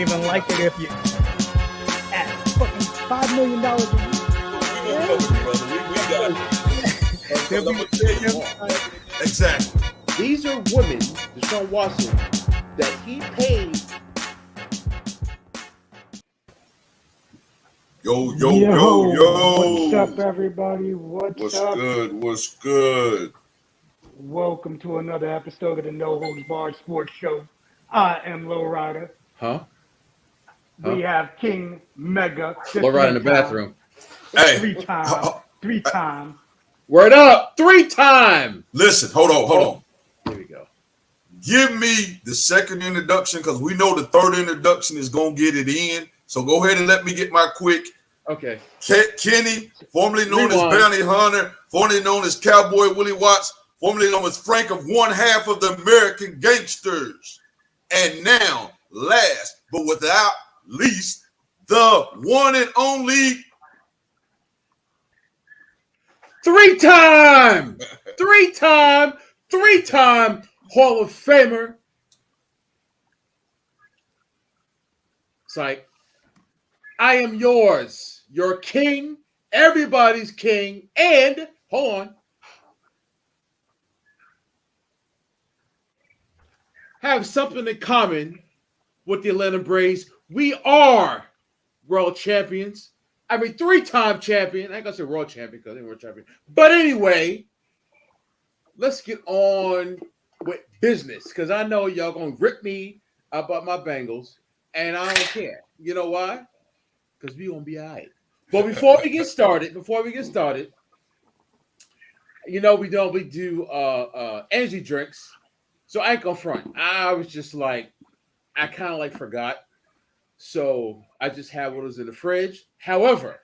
even like it if you at fucking $5 million a year. We gonna cover it, brother. We got it. Exactly. These are women, Deshaun Watson, that he paid. Yo. What's up, everybody? What's up? What's good? Welcome to another episode of the No Holds Barred Sports Show. I am LowRyda. We have King Mega. LowRyda in the bathroom. Hey. Three time. Word up. 3-time. Listen, hold on. Here we go. Give me the second introduction because we know the third introduction is going to get it in. So go ahead and let me get my quick. Okay. Kenny, formerly known as Bounty Hunter, formerly known as Cowboy Willie Watts, formerly known as Frank of one half of the American Gangsters. And now, last but without least, the one and only 3-time Hall of Famer. It's like, I am yours, your king, everybody's king, and hold on, have something in common with the Atlanta Braves. We are world champions. I mean, 3-time champion. I ain't gonna say world champion because they were champion. But anyway, let's get on with business because I know y'all gonna rip me about my Bengals, and I don't care. You know why? Because we gonna be all right. But before we get started, you know we do energy drinks. So I ain't gonna front. I was just like, I kind of like forgot. So I just have what was in the fridge. However,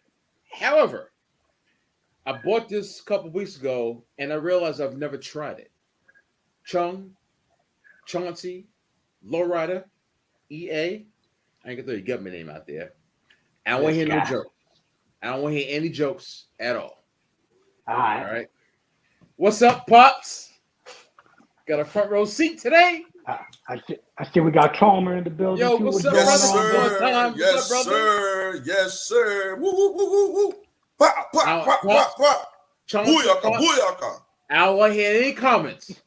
I bought this a couple weeks ago and I realized I've never tried it. Chauncey, LowRyda, EA. I ain't gonna throw your government name out there. I don't want to hear no jokes. I don't want to hear any jokes at all. All All right. What's up, Pops? Got a front row seat today. I see we got Chalmer in the building. Yo, what's up, brother? Yes, sir. Woo, woo, woo, woo, woo. Pop. Booyaka. I don't want to hear any comments.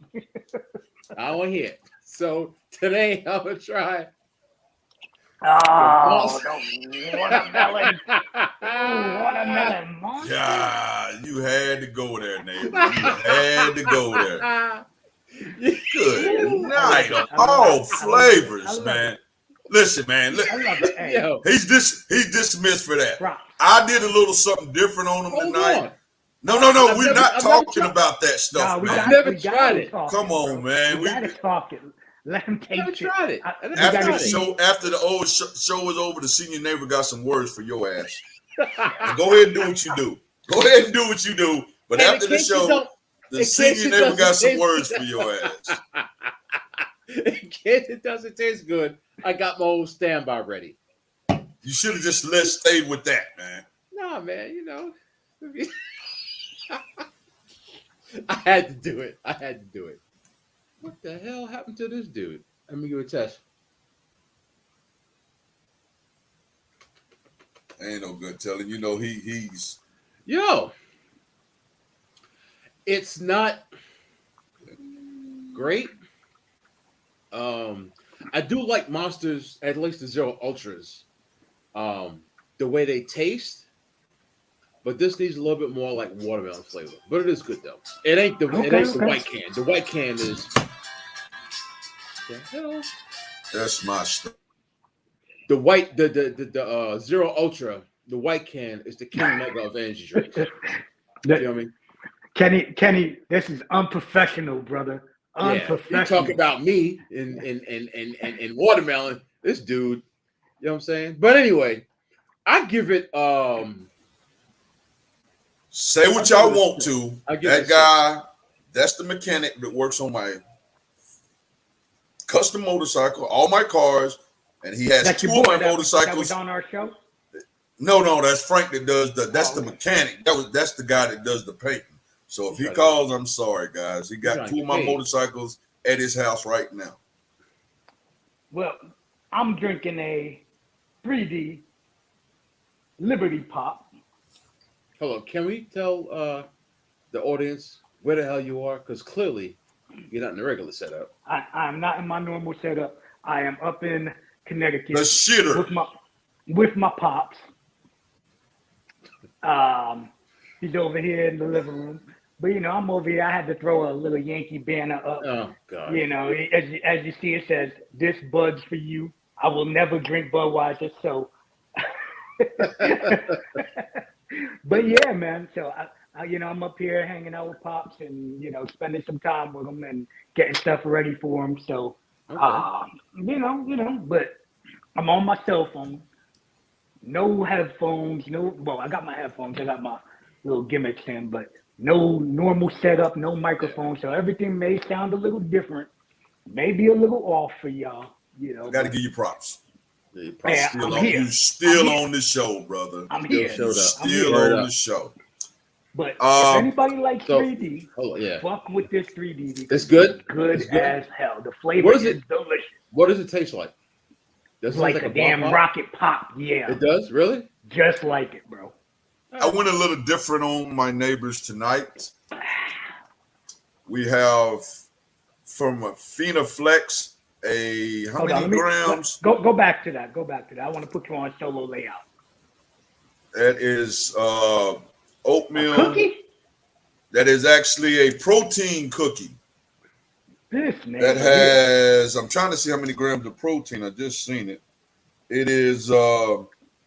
I don't want to hear it. So today I'm going to try. Watermelon. Watermelon. Yeah, you had to go there, neighbor. You had to go there. Good night of all flavors, man. Listen, man. He's dismissed for that. I did a little something different on him tonight. No. We're not talking about that stuff, man. I've never tried it. Come on, man. We gotta talk it. Let him take it. Tried it. After the old show is over, the senior neighbor got some words for your ass. Go ahead and do what you do. But after the show, the senior neighbor got some words for your ass. In case it doesn't taste good, I got my own standby ready. You should have just stayed with that, man. Nah, man, you know. I had to do it. What the hell happened to this dude? Let me give it a test. Ain't no good telling. You know he's. Yo. It's not great. I do like Monsters, at least the Zero Ultras. The way they taste. But this needs a little bit more like watermelon flavor. But it is good though. It ain't the white can. The white can is the hell? That's my stuff. The white the Zero Ultra, the white can is the King Mega of energy drinks. You know what I mean? Kenny, this is unprofessional, brother. Unprofessional. You talk about me in watermelon. This dude, you know what I'm saying? But anyway, I give it say what y'all want to. That guy, that's the mechanic that works on my custom motorcycle, all my cars, and he has two of my motorcycles. That was on our show? No, that's Frank that does that's the mechanic. That's the guy that does the painting. So if he calls, I'm sorry, guys. He got two of my motorcycles at his house right now. Well, I'm drinking a 3D Liberty Pop. Hold on. Can we tell the audience where the hell you are? Because clearly you're not in the regular setup. I'm not in my normal setup. I am up in Connecticut The shitter. with my pops. He's over here in the living room. But, I'm over here. I had to throw a little Yankee banner up. Oh, God. As you see, it says, "This Bud's for you. I will never drink Budweiser." So, but yeah, man. So, I'm up here hanging out with Pops and, spending some time with him and getting stuff ready for him. So, but I'm on my cell phone. No headphones. I got my headphones. I got my little gimmicks in, but no normal setup, no microphone. So everything may sound a little different, maybe a little off for y'all. I got to give you props. Yeah, You still on the show, brother. I'm here. Still on the show. But if anybody likes 3D, yeah. fuck with this 3D. It's good. Good as hell. The flavor is delicious. What does it taste like? It's like a damn rocket pop. Yeah. It does? Really? Just like it, bro. I went a little different on my neighbors tonight. We have from a Phenaflex how many grams? Go back to that. I want to put you on solo layout. That is oatmeal. A cookie? That is actually a protein cookie. This man. That has, I'm trying to see how many grams of protein. I just seen it. It is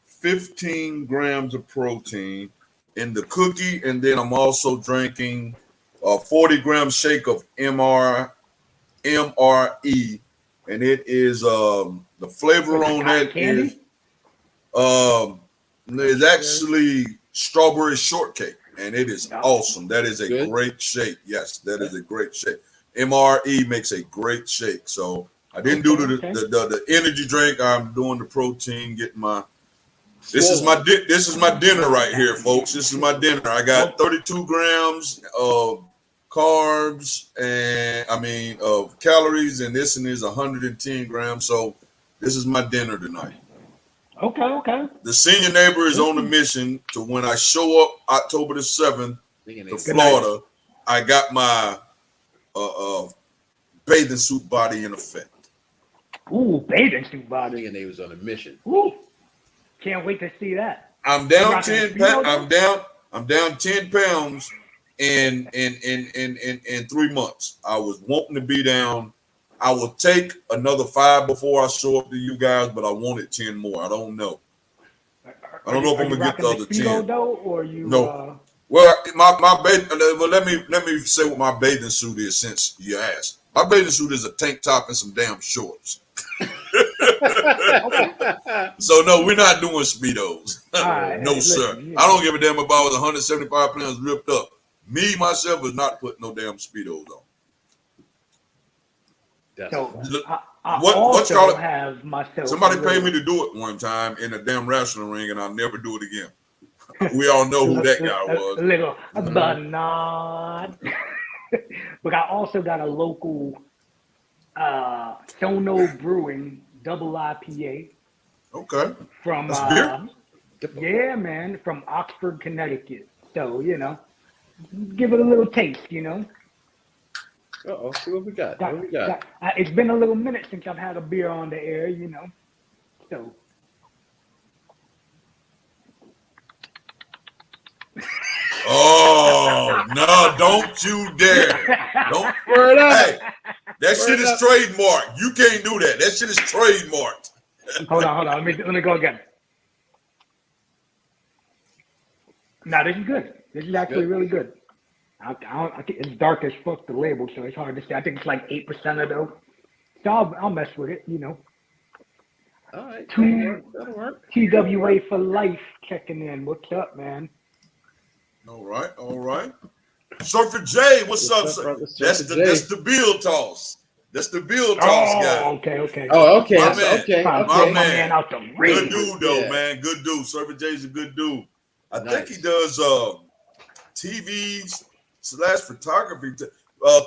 15 grams of protein in the cookie. And then I'm also drinking a 40-gram shake of MRE. And it is, the flavor on that is actually strawberry shortcake. And it is awesome. That is a great shake. Yes, that is a great shake. MRE makes a great shake. So I didn't do the energy drink. I'm doing the protein, getting my this is my dinner right here, folks. This is my dinner. I got 32 grams of carbs and of calories, and this one is 110 grams. So this is my dinner tonight. Okay. The senior neighbor is on a mission to when I show up October the 7th to Florida, I got my bathing suit body in effect. Ooh, bathing suit body. And they was on a mission. Ooh, can't wait to see that. I'm down 10 pounds. I'm down 10 pounds in 3 months. I was wanting to be down. I will take another 5 before I show up to you guys, but I wanted 10 more. I don't know. I don't know if I'm gonna get the other 10. Though, or you? No. Well, my bathing. Well, let me say what my bathing suit is since you asked. My bathing suit is a tank top and some damn shorts. So no, we're not doing Speedos. Right, no, sir. I don't give a damn about 175 pounds ripped up. Me myself is not putting no damn Speedos on. So what's called it? Have myself. Somebody paid me to do it one time in a damn wrestling ring, and I'll never do it again. We all know who that guy was. A little banana. But I also got a local Sono Brewing double IPA. Okay. From beer? Yeah, man, from Oxford, Connecticut. So, give it a little taste, Uh-oh, see what we got. It's been a little minute since I've had a beer on the air, So. Oh, no, don't you dare. Don't. Hey, that shit is trademarked. You can't do that. That shit is trademarked. Hold on. Let me go again. No, this is good. This is actually really good. I think it's dark as fuck, the label, so it's hard to say. I think it's like 8% though. So I'll mess with it, All right, that'll work. TWA for life checking in. What's up, man? All right. Surfer J, what's up? That's the Bill toss. That's the Bill toss guy. Okay. Oh, okay. My man. Out the ring. Good dude, though, man. Good dude. Surfer J's a good dude. I think he does TV/photography.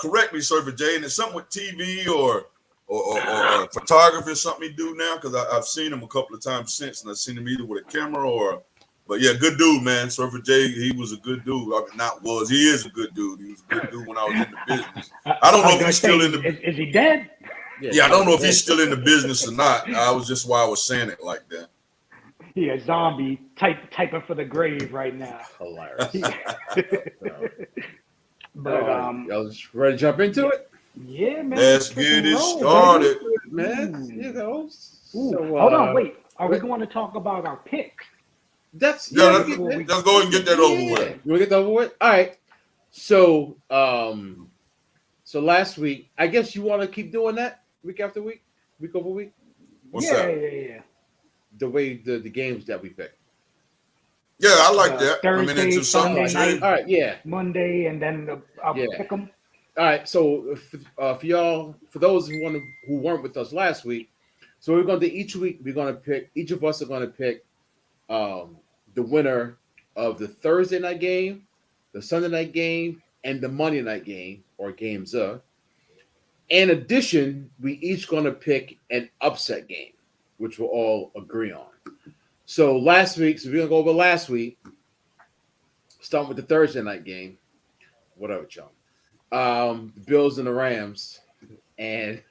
Correct me, Surfer J, and it's something with TV or or photography or something he do now, because I've seen him a couple of times since, and I've seen him either with a camera or. But yeah, good dude, man. Surfer J, he was a good dude. I mean, he is a good dude. He was a good dude when I was in the business. I don't know if he's still in the. Is he dead? Yeah, I don't know if he's still in the business or not. I was just why I was saying it like that. He a zombie typing for the grave right now. Hilarious. But y'all just ready to jump into it? Yeah, man. Let's get it started, man. You know. So, hold on, wait. Are we going to talk about our picks? Let's go ahead and get that over with. You want to get that over with? All right. So, so last week, I guess you want to keep doing that week after week, week over week. What's that? Yeah. The way the games that we pick. Yeah, I like that. Thursday, Sunday night, all right, yeah. Monday, and then I'll pick them. All right, so for y'all, for those who weren't with us last week, so we're going to each week we're going to pick. Each of us are going to pick the winner of the Thursday night game, the Sunday night game, and the Monday night game or games. In addition, we each going to pick an upset game, which we'll all agree on. So last week, so we're gonna go over last week. Starting with the Thursday night game, whatever, Chung. The Bills and the Rams, and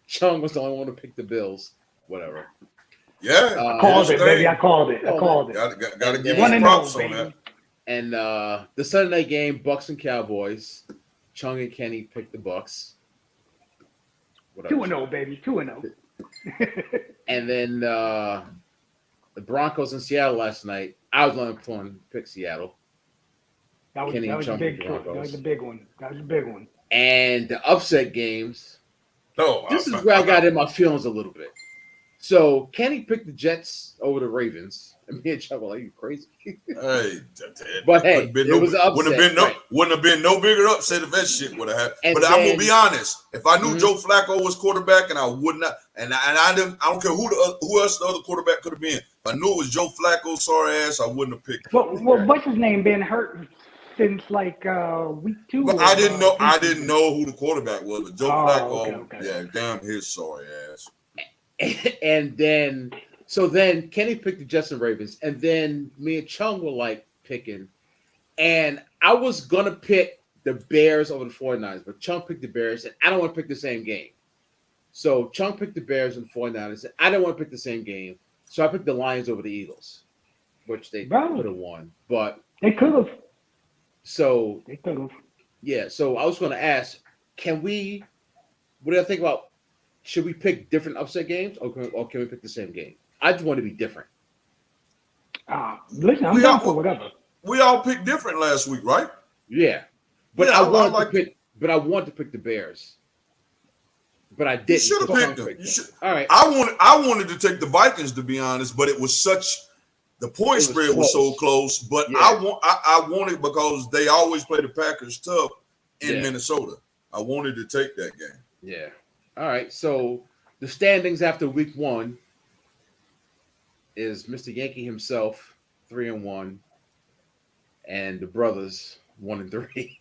Chung was the only one to pick the Bills. Whatever. Yeah, I called it, baby. I called it. Got to give him props on that. And the Sunday night game, Bucks and Cowboys. Chung and Kenny picked the Bucks. 2-0, baby. 2-0. And then the Broncos in Seattle last night. I was on to pick Seattle. That was a big one. That was a big one. And the upset games. Oh, this is where I got in my feelings a little bit. So Kenny picked the Jets over the Ravens. And me and Chuck were like, "You crazy?" Hey, but hey, it was an upset. Wouldn't have been no bigger upset if that shit would have happened. But I'm gonna be honest. If I knew Joe Flacco was quarterback, and I would not, and I don't care who else the other quarterback could have been. If I knew it was Joe Flacco, sorry ass, I wouldn't have picked. Well, what's his name? Been hurt since like week 2. But I didn't know who the quarterback was. But Joe Flacco, okay. Yeah, damn his sorry ass. And then. So then Kenny picked the Jets and Ravens, and then me and Chung were like picking. And I was going to pick the Bears over the 49ers, but Chung picked the Bears, and I don't want to pick the same game. So Chung picked the Bears and 49ers, and I didn't want to pick the same game. So I picked the Lions over the Eagles, which they could have won. But they could have. So they could have. Yeah, so I was going to ask, what do you think about, should we pick different upset games, or can we pick the same game? I just want to be different. Listen, I'm down for whatever. We all picked different last week, right? Yeah, but I want to pick the Bears, but I didn't. You should have picked them. All right. I wanted to take the Vikings, to be honest, but it was the point spread was so close. But yeah. I wanted, because they always play the Packers tough in Minnesota. I wanted to take that game. Yeah. All right. So the standings after week 1 is Mr. Yankee himself 3-1, and the brothers 1-3.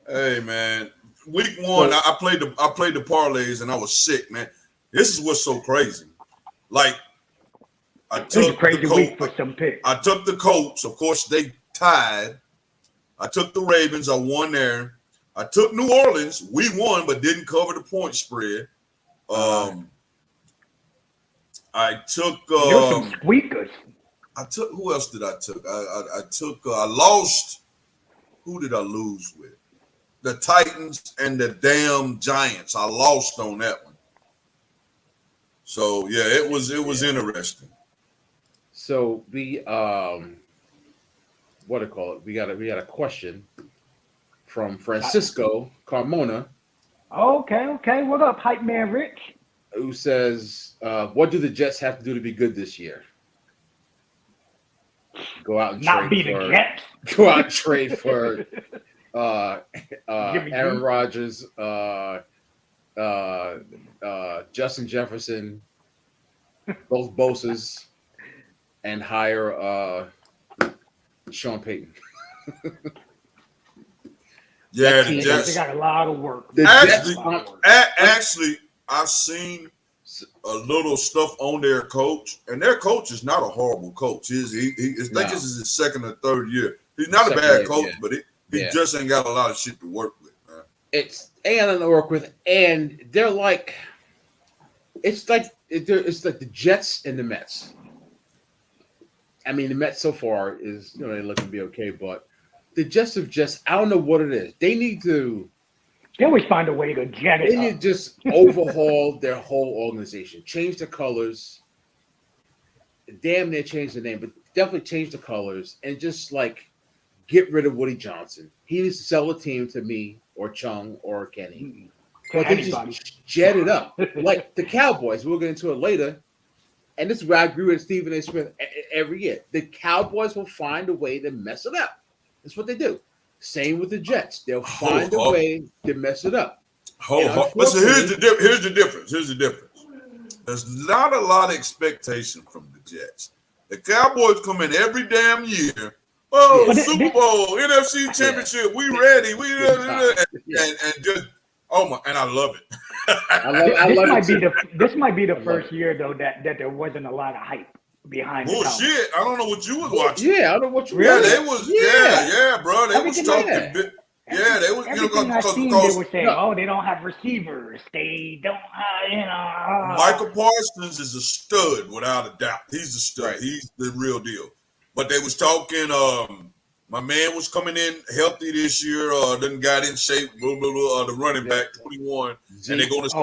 Hey man, week 1 I played the parlays and I was sick, man. This is what's so crazy. Like I took the Colts. Of course, they tied. I took the Ravens. I won there. I took New Orleans. We won, but didn't cover the point spread. I took some squeakers. Who else did I took? I lost. Who did I lose with? The Titans and the damn Giants. I lost on that one. So yeah, it was interesting. So we what do you call it? We got a question from Francisco Carmona. Okay. What up, hype man Rich? Who says, what do the Jets have to do to be good this year? Go out and Go out and trade for Aaron Rodgers, Justin Jefferson, both Bosa's, and hire Sean Payton. Yeah, the Jets. They got a lot of work. Actually, I've seen a little stuff on their coach, and their coach is not a horrible coach. I think this is his second or third year. He's not a bad coach, but he just ain't got a lot of shit to work with, man. It's nothing to work with, and they're like, it's like the Jets and the Mets. I mean, the Mets so far is they're looking to be okay, but the Jets have I don't know what it is. They need to. They always find a way to jet it. They need to just overhaul their whole organization, change the colors. Damn near change the name, but definitely change the colors and just like get rid of Woody Johnson. He needs to sell the team to me or Chung or Kenny. But they just jet it up. Like the Cowboys. We'll get into it later. And this is where I agree with Stephen A. Smith every year. The Cowboys will find a way to mess it up. That's what they do. Same with the Jets. They'll find a way to mess it up. Listen, here's the difference. There's not a lot of expectation from the Jets. The Cowboys come in every damn year. Oh, Super Bowl, NFC Championship, we ready. And just and I love it. This might be the first year though that there wasn't a lot of hype behind. Bullshit! I don't know what you was watching. Yeah, I don't know what you. Yeah, they was. Yeah, bro. They was talking. Yeah, they was. Everything I seen, they were saying, they don't have receivers. They don't, Michael Parsons is a stud without a doubt. He's a stud. Right. He's the real deal. But they was talking. My man was coming in healthy this year. Didn't got in shape. Blah, blah, blah, the running back 21, and they're going to.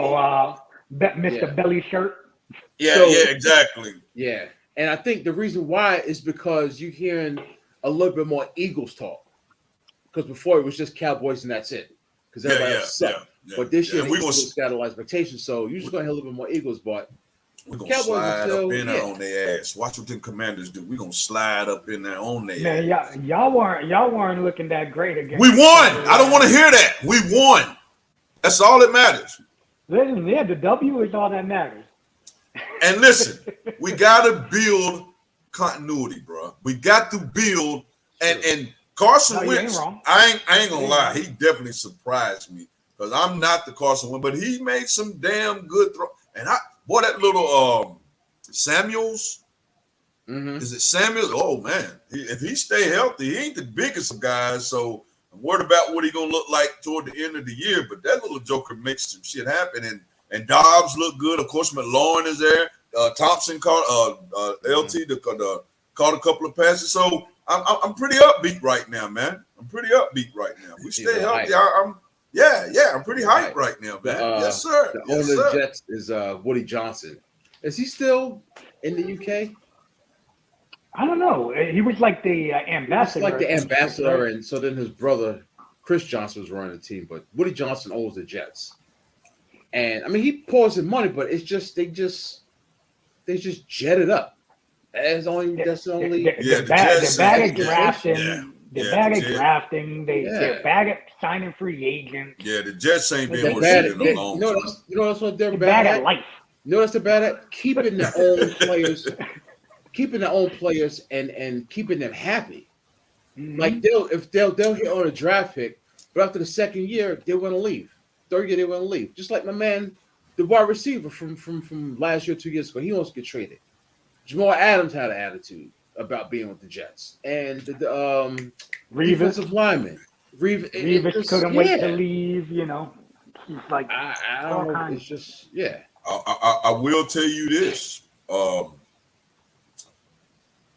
Mr. Belly Shirt. Yeah, exactly. Yeah, and I think the reason why is because you're hearing a little bit more Eagles talk. Because before it was just Cowboys and that's it. Because everybody else sucked. But this year, the Eagles got a lot of expectations. So you're just going to hear a little bit more Eagles. But we're going to slide up in there on their ass. Watch what them Commanders do. We're going to slide up in there on their ass. Man, y'all weren't looking that great again. We won. I don't want to hear that. We won. That's all that matters. Listen, the W is all that matters. And listen, we got to build continuity, bro. We got to build and Carson Wentz, I ain't gonna lie, he definitely surprised me because I'm not the Carson Wentz, but he made some damn good throw. And that little Samuels, is it Samuels? Oh man, if he stay healthy, he ain't the biggest of guys. So I'm worried about what he gonna look like toward the end of the year. But that little joker makes some shit happen, and Dobbs look good. Of course, McLaurin is there. Thompson caught LT caught a couple of passes. So. I'm pretty upbeat right now, man. We stay healthy. I'm pretty hyped right now, man. Yes, sir. The owner of the Jets is Woody Johnson. Is he still in the UK? I don't know. He was like the ambassador. And so then his brother Chris Johnson was running the team, but Woody Johnson owns the Jets. And I mean, he pours in money, but it's just they just jet it up. They're bad at drafting. They're bad at drafting. They're bad at signing free agents. Yeah, the Jets ain't been able to sit in a long time. You know that's what they're bad at life. You know what they're bad at? Keeping their own players, and keeping them happy. Mm-hmm. Like they'll hit on a draft pick, but after the second year, they want to leave. Third year, they want to leave. Just like my man, the wide receiver from last year, 2 years ago, he wants to get traded. Jamal Adams had an attitude about being with the Jets, and the defensive lineman Reeves couldn't wait to leave. You know, he's like I don't know. It's just I will tell you this: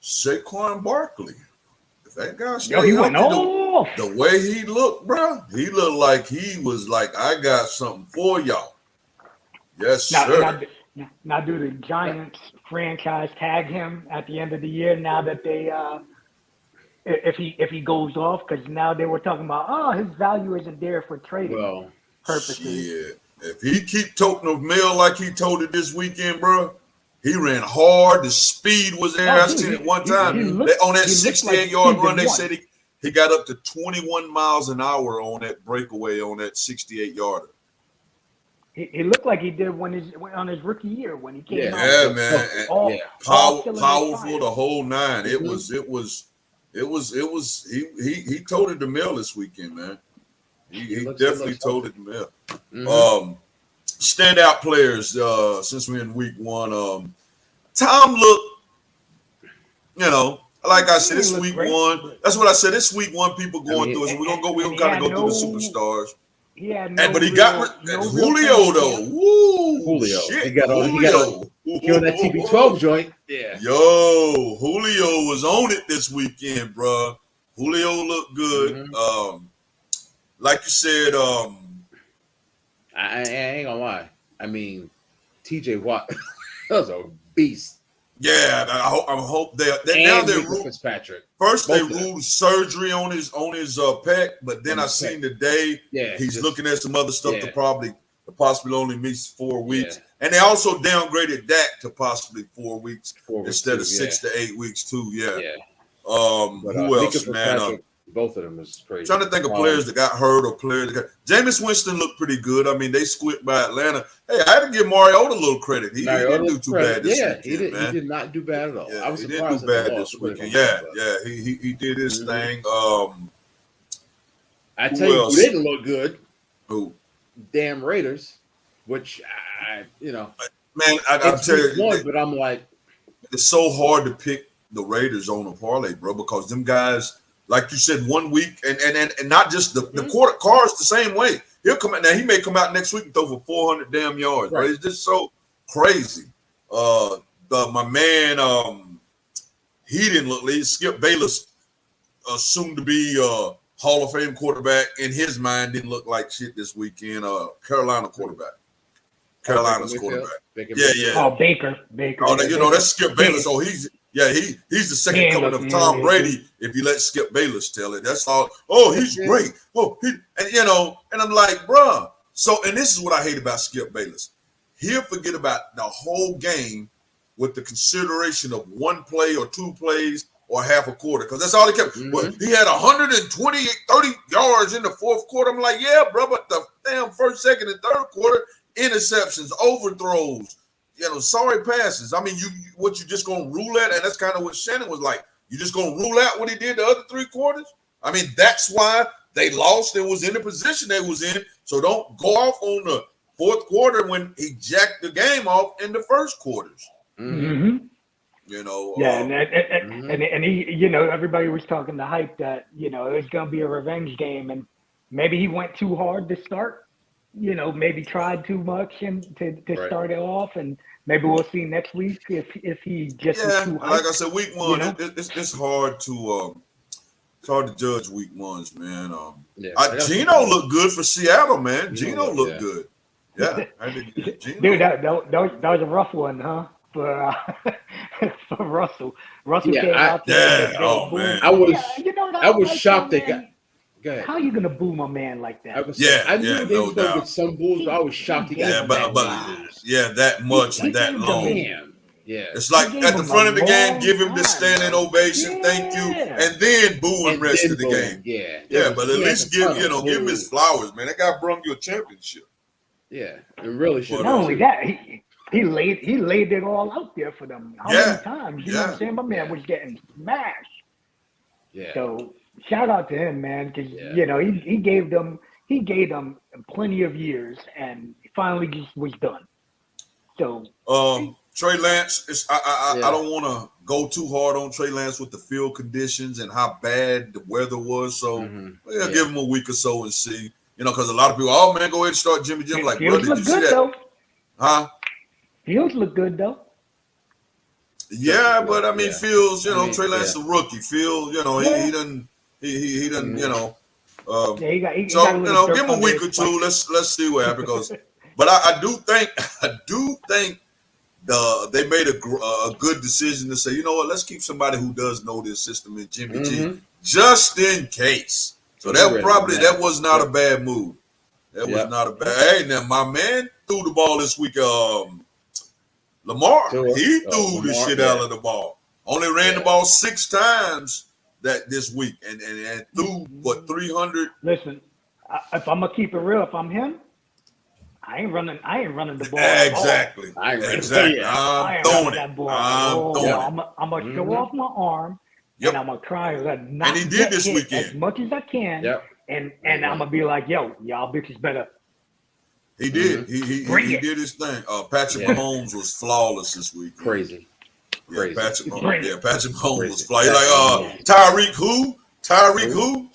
Saquon Barkley, if that guy stayed healthy, the way he looked, bro, he looked like he was like, I got something for y'all. Yes, sir. Now, do the Giants franchise tag him at the end of the year? Now that they, if he goes off, because now they were talking about, his value isn't there for trading purposes. Yeah, if he keep toting the mail like he toted this weekend, bro, he ran hard. The speed was there. I seen it one time. On that 68-yard run, they said he got up to 21 miles an hour on that breakaway on that 68-yarder. He looked like he did on his rookie year when he came out. Yeah, man. Powerful the whole nine. It was he toted the mail this weekend, man. He definitely told it to me. Mm-hmm. Standout players since we're in week 1. Tom looked, like I said, it's week 1. That's what I said. It's week 1. People going through it. So we're gonna kind of go through the superstars. He had no. But he got Julio though. Woo, Julio. shit. He got on that TB12 joint. Yeah. Yo, Julio was on it this weekend, bro. Julio looked good. Mm-hmm. Like you said, I ain't gonna lie. I mean, TJ Watt was a beast. Yeah, I hope now they're Fitzpatrick. First they ruled surgery on his pec, but then I seen today he's looking at some other stuff to possibly only miss 4 weeks, and they also downgraded Dak to possibly 4 weeks instead of 6 to 8 weeks too. Who else, man? Both of them is crazy. Trying to think of players that got hurt or players that got. Jameis Winston looked pretty good. I mean, they squit by Atlanta. Hey, I had to give Mariota a little credit. He didn't do too bad this weekend, man. He did not do bad at all. Yeah, I was he surprised didn't do bad this weekend. He did his thing. I tell you who didn't look good. Who? Damn Raiders, which Man, I tell you, but I'm like, it's so hard to pick the Raiders on a parlay, bro, because them guys. Like you said, 1 week, and not just the quarter cars the same way. He'll come out now. He may come out next week and throw for 400 damn yards. Right? It's just so crazy. My man, he didn't look. Skip Bayless, soon to be Hall of Fame quarterback, in his mind didn't look like shit this weekend. Carolina quarterback. Carolina's quarterback. Oh, Baker. Oh, that's Skip Bayless. Oh, he's the second coming of Tom Brady. If you let Skip Bayless tell it, that's all. Oh, he's great. Oh, and I'm like, bruh. So, and this is what I hate about Skip Bayless. He'll forget about the whole game with the consideration of 1 play or 2 plays or half a quarter, because that's all he kept. Well, he had 120, 30 yards in the fourth quarter. I'm like, yeah, bro, but the damn first, second, and third quarter, interceptions, overthrows, sorry passes. I mean, you just gonna rule that, and that's kind of what Shannon was like. You just gonna rule out what he did the other 3 quarters? I mean, that's why they lost and was in the position they was in. So don't go off on the fourth quarter when he jacked the game off in the first quarters. Mm-hmm. And he, everybody was talking the hype that it was gonna be a revenge game, and maybe he went too hard to start. Maybe tried too much and to start it off, and maybe we'll see next week if he just was too hyped. Like I said, week 1, it's hard to judge week 1s, man. Geno looked good for Seattle, man. Geno looked good. Yeah, dude, that was a rough one, huh? For Russell. Russell came out there. Man. I was shocked they got. How are you gonna boo my man like that? I knew they was gonna get some bulls, but I was shocked he got that much and that long. Yeah, it's like at the front of the game, give him the standing ovation, thank you, and then boo him rest of the game. But at least give him his flowers, man. That guy brung you a championship. Yeah, it really should. Not only that, he laid it all out there for them. How many times? You know what I'm saying? My man was getting smashed. Yeah. So shout out to him, man, because he gave them plenty of years, and finally just was done. So Trey Lance, I don't want to go too hard on Trey Lance with the field conditions and how bad the weather was. So give him a week or so and see. Because a lot of people, oh man, go ahead and start Jimmy Jim. Like, bro, did you see that? Though. Huh? Fields look good though. Yeah, but I mean, Fields, Trey Lance is a rookie. Fields, he doesn't. He doesn't, give him a week or two. Let's see what happens. But I do think they made a good decision to say, you know what, let's keep somebody who does know this system in Jimmy G, just in case. So that was not a bad move. That was not a bad. Hey, now my man threw the ball this week. Lamar, he threw the shit out of the ball. Only ran the ball 6 times this week and threw 300. Listen, if I'm gonna keep it real, if I'm him, I ain't running the ball. Exactly. Exactly. I'm throwing it. I'm gonna show off my arm, and I'm gonna try to not and he did this weekend as much as I can. Yep. and I'm gonna be like, yo, y'all bitches better. He did. He did his thing. Patrick Mahomes was flawless this week. Crazy. Yeah, Patrick Mahomes was Crazy. flawless. Like Tyreek who?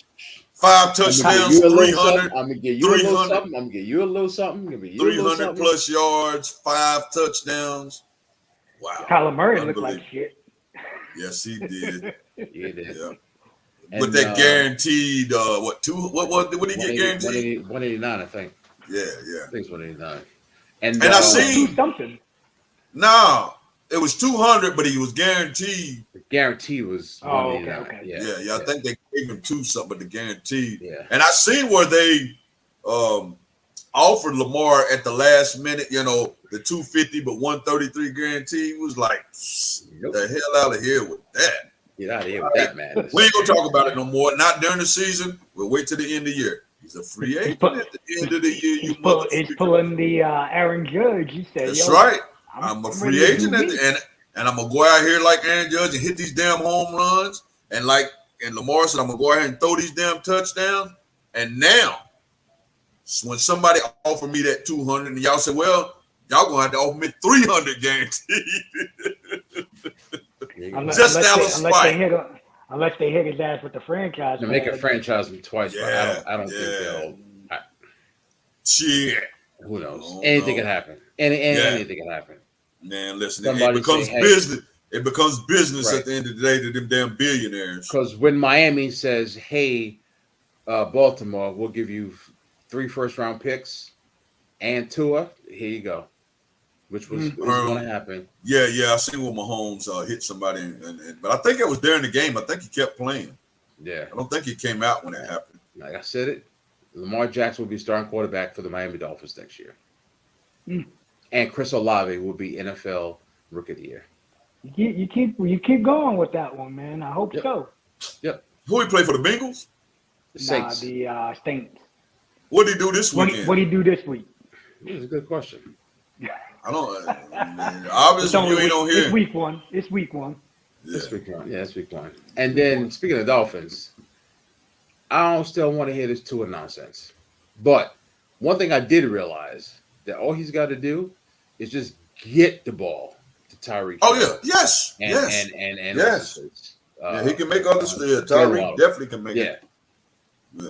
5 touchdowns, 300. I'm gonna give you a little something. 300 plus yards, 5 touchdowns. Wow. Kyler Murray looked like shit. Yes, he did. He did. Yeah. With that guaranteed, what did he get guaranteed? 189, I think. Yeah. I think it's 189. And I seen something. No, it was 200, but he was guaranteed. The guarantee was 189. Okay. Yeah. I think they gave him 2 something, but the guaranteed. Yeah. And I seen where they offered Lamar at the last minute, the 250 but 133 guarantee. He was like, the hell out of here with that. Get out of here with that, man. We ain't gonna talk about it no more. Not during the season. We'll wait till the end of the year. He's a free agent at the end of the year. He's pulling the Aaron Judge. He said, "That's right. I'm a free agent at the end, and I'm gonna go out here like Aaron Judge and hit these damn home runs. And Lamar said, I'm gonna go out here and throw these damn touchdowns. And now, when somebody offered me that 200, and y'all said, well, y'all gonna have to offer me 300 guaranteed." Unless they hit his ass with the franchise. To make a franchise him twice, yeah, but I don't think they'll. Shit. Who knows? Anything can happen. Anything can happen. Man, listen, it becomes business. It becomes business at the end of the day to them damn billionaires. Because when Miami says, "Hey, Baltimore, we'll give you 3 first-round picks and Tua," here you go. Which was going to happen. Yeah. I seen where Mahomes hit somebody, but I think it was during the game. I think he kept playing. Yeah. I don't think he came out when it happened. Like I said, Lamar Jackson will be starting quarterback for the Miami Dolphins next year. And Chris Olave will be NFL Rookie of the Year. You keep going with that one, man. I hope so. Yep. Who he play for the Bengals? The Saints. The Saints. What did he do this weekend? What did he do this week? That's a good question. I don't. Obviously, you ain't on here. It's week one. Yeah. It's week one. Yeah, it's week one. And then speaking of Dolphins, I don't still want to hear this Tua nonsense. But one thing I did realize that all he's got to do is just get the ball to Tyreek. Oh yeah, yes. And yes. He can make others. Tyreek definitely can make it. Yeah.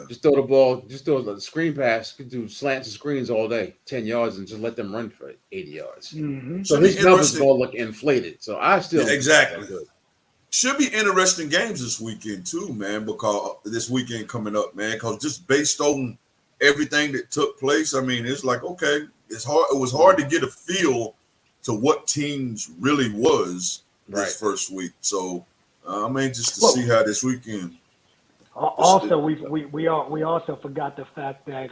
Just throw the ball, just throw the screen pass, could do slants and screens all day, 10 yards, and just let them run for 80 yards. Mm-hmm. So his numbers all look inflated. So I still exactly. Should be interesting games this weekend too, man, because this weekend coming up, man, because just based on everything that took place, I mean, it's like, okay, it's hard. It was hard to get a feel to what teams really was this first week. So I'm anxious to see how this weekend. Also, we also forgot the fact that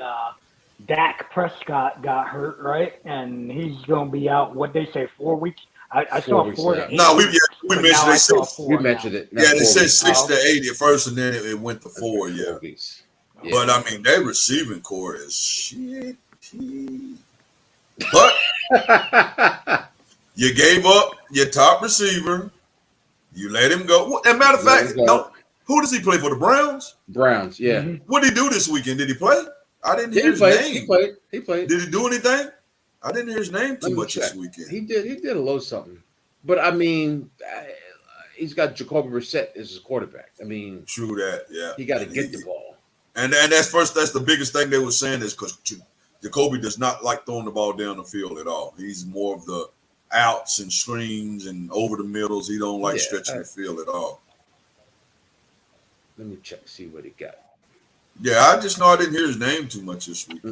Dak Prescott got hurt, right? And he's going to be out, what they say, 4 weeks? I saw 4 to 8. No, we mentioned it. We mentioned it. Yeah, they said 6 to 8 at first, and then it went to 4, yeah. But, I mean, their receiving core is shitty. But you gave up your top receiver. You let him go. As a matter of fact, no. Who does he play for? The Browns? Browns, yeah. Mm-hmm. What did he do this weekend? Did he play? I didn't hear his name. He played. Did he do anything? I didn't hear his name too much this weekend. He did a little something. But, I mean, he's got Jacoby Brissett as his quarterback. I mean. True that, yeah. He got to get the ball. And that's the biggest thing they were saying is because Jacoby does not like throwing the ball down the field at all. He's more of the outs and screens and over the middles. He don't like stretching the field at all. Let me see what he got. Yeah, I just know I didn't hear his name too much this week.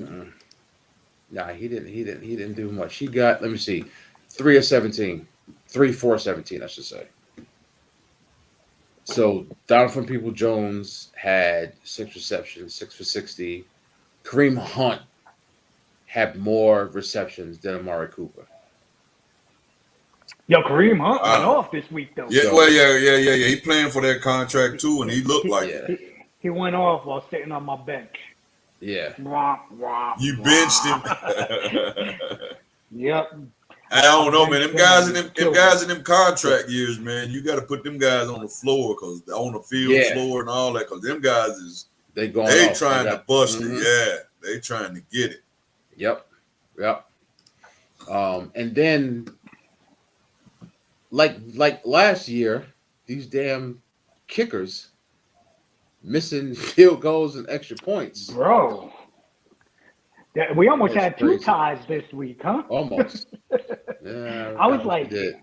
Nah, he didn't do much. He got, let me see, 3 of 17. 3 for 17, I should say. So Donovan Peoples-Jones had 6 receptions, 6 for 60. Kareem Hunt had more receptions than Amari Cooper. Yo, Kareem Hunt went off this week, though. Yeah, so. Yeah. He playing for that contract, too, and he looked like it. He went off while sitting on my bench. Yeah. You benched him. Yep. I don't know, man. Them guys in them contract years, man, you got to put them guys on the floor, on the field floor and all that, because them guys They going They off. trying to bust Mhm. it. Yeah, they trying to get it. Yep. And then like last year, these damn kickers missing field goals and extra points. Bro. We almost That's had 2 crazy. ties this week, huh? Almost. Yeah, I was we like, did.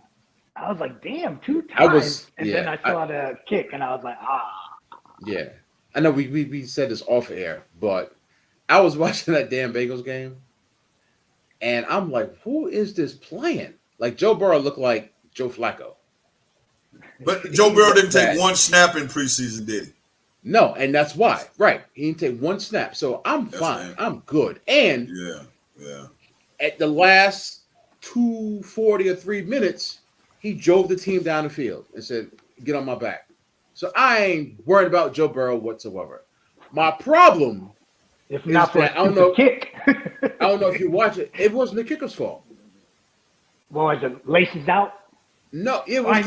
damn, 2 I ties. was And then I saw the kick, and I was like, yeah. I know we said this off air, but I was watching that damn Bengals game, and I'm like, who is this playing? Like Joe Burrow looked like Joe Flacco. But Joe Burrow didn't take bad. one snap in preseason, did he? No, and that's why. Right. He didn't take one snap. So I'm fine. right. I'm good. And Yeah. at the last 2:40 or 3 minutes, he drove the team down the field and said, get on my back. So I ain't worried about Joe Burrow whatsoever. My problem if is not for that a stupid kick. I don't know if you watch it. It wasn't the kicker's fault. Well, the laces out. No, it was our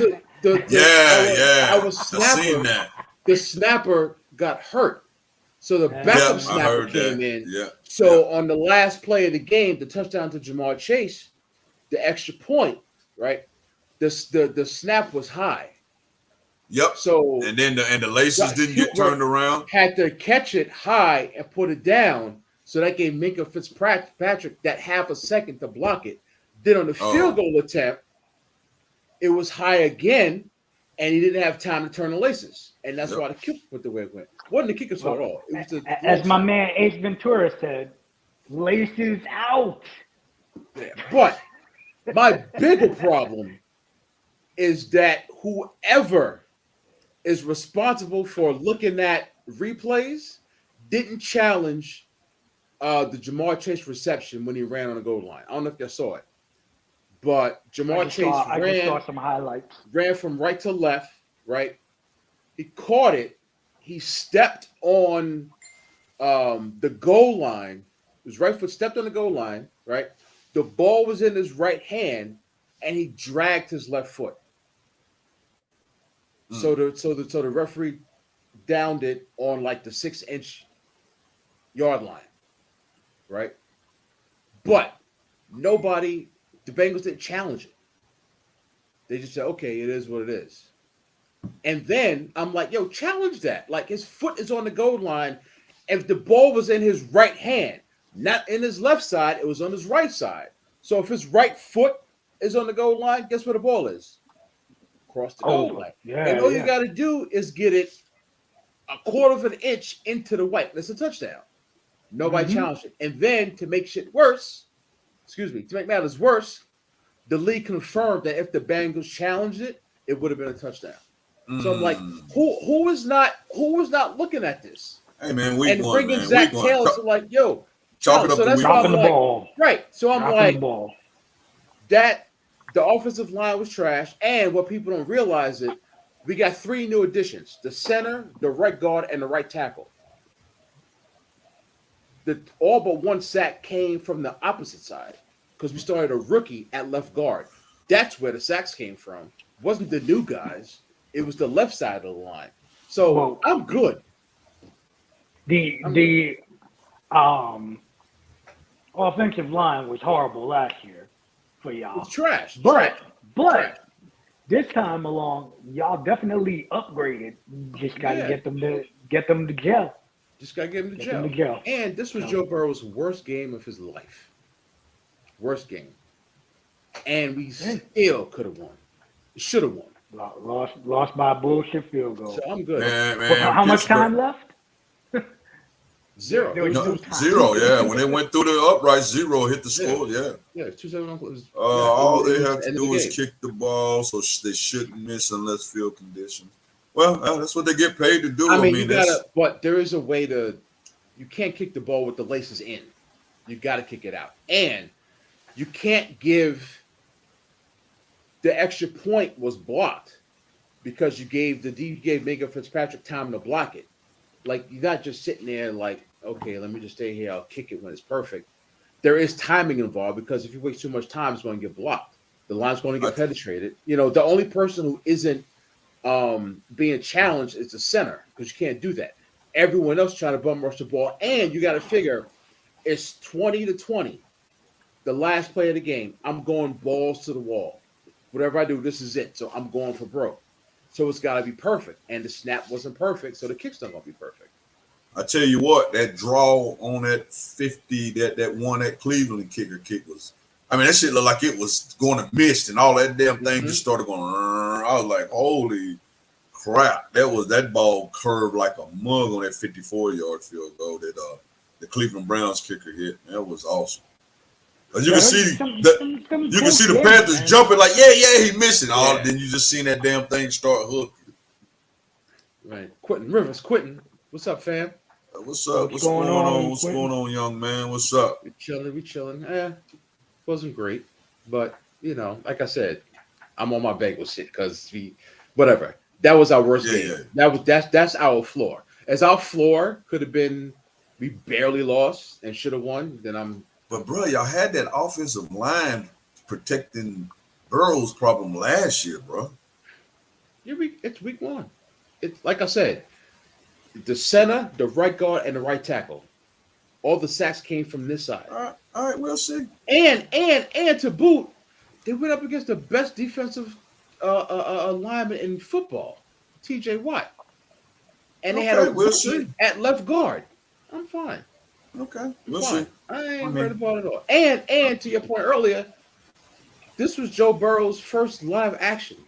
snapper. I seen that. The snapper got hurt. So the backup snapper came in. Yeah. So on the last play of the game, the touchdown to Jamar Chase, the extra point, right? The snap was high. Yep. So and the laces didn't get turned around. Had to catch it high and put it down. So that gave Minka Fitzpatrick that half a second to block it. Then on the field goal attempt, it was high again, and he didn't have time to turn the laces. And that's why the kick went the way it went. Wasn't the kicker's fault at all. It was as my man Ace Ventura said, laces out. Yeah. But my bigger problem is that whoever is responsible for looking at replays didn't challenge the Jamar Chase reception when he ran on the goal line. I don't know if you saw it. But Jamar Chase saw some highlights. Ran from right to left, right? He caught it. He stepped on the goal line. His right foot stepped on the goal line, right? The ball was in his right hand, and he dragged his left foot. So the referee downed it on like the 6-inch yard line, right? But the Bengals didn't challenge it. They just said, okay, it is what it is. And then I'm like, yo, challenge that. Like his foot is on the goal line. If the ball was in his right hand, not in his left side, it was on his right side. So if his right foot is on the goal line, guess where the ball is? Across the goal line. Yeah, and all you got to do is get it a quarter of an inch into the white. That's a touchdown. Nobody challenged it. And then to make matters worse, the league confirmed that if the Bengals challenged it, it would have been a touchdown. So I'm like, who is not looking at this? Hey man, bringing Zach Taylor to like, yo, chalk it up. So that's why I'm like, ball. Right. So I'm like, ball. That the offensive line was trash, and what people don't realize is we got 3 new additions: the center, the right guard, and the right tackle. All but one sack came from the opposite side because we started a rookie at left guard. That's where the sacks came from. It wasn't the new guys. It was the left side of the line. So I'm good. The offensive line was horrible last year for y'all. It's trash. But this time along, y'all definitely upgraded. Just gotta get them to gel. Just gotta get him to gel. And this was Joe Burrow's worst game of his life. Worst game. And we still could have won. Should have won. Lost by a bullshit field goal. So I'm good. Man, how much time left? 0. No, 0, yeah. When they went through the upright, 0 hit the score, yeah. Yeah, 2-7. All they have to do is kick the ball, so they shouldn't miss unless field conditions. Well, that's what they get paid to do. I mean but there is a way you can't kick the ball with the laces in. You got to kick it out. And you can't give the extra point was blocked because you gave Minka Fitzpatrick time to block it. Like, you're not just sitting there like, okay, let me just stay here. I'll kick it when it's perfect. There is timing involved because if you waste too much time, it's going to get blocked. The line's going to get penetrated. You know, the only person who isn't being challenged is the center because you can't do that. everyone else trying to bum rush the ball, and you got to figure it's 20-20. The last play of the game, I'm going balls to the wall. Whatever I do, this is it. So I'm going for broke. So it's got to be perfect. And the snap wasn't perfect, so the kick's not going to be perfect. I tell you what, that draw on that 50, that one that Cleveland kicker kick was, I mean, that shit looked like it was going to miss, and all that damn thing just started going. I was like, holy crap. That ball curved like a mug on that 54-yard field goal that the Cleveland Browns kicker hit. That was awesome. You can see the Panthers jumping like, yeah, he missed it. All then you just seen that damn thing start hooking. Right. Quentin. What's up, fam? What's up? What's going on? What's going on, young man? What's up? We chilling. Wasn't great. But, like I said, I'm on my bagel shit because whatever. That was our worst game. Yeah. That's our floor. As our floor could have been, we barely lost and should have won, then I'm. But, bro, y'all had that offensive line protecting Burrow's problem last year, bro. It's week one. It's like I said, the center, the right guard, and the right tackle. All the sacks came from this side. All right, we'll see. And to boot, they went up against the best defensive lineman in football, T.J. Watt. And they had a rookie at left guard. I'm fine. Okay, we'll see. I ain't worried about it at all. And to your point earlier, this was Joe Burrow's first live action.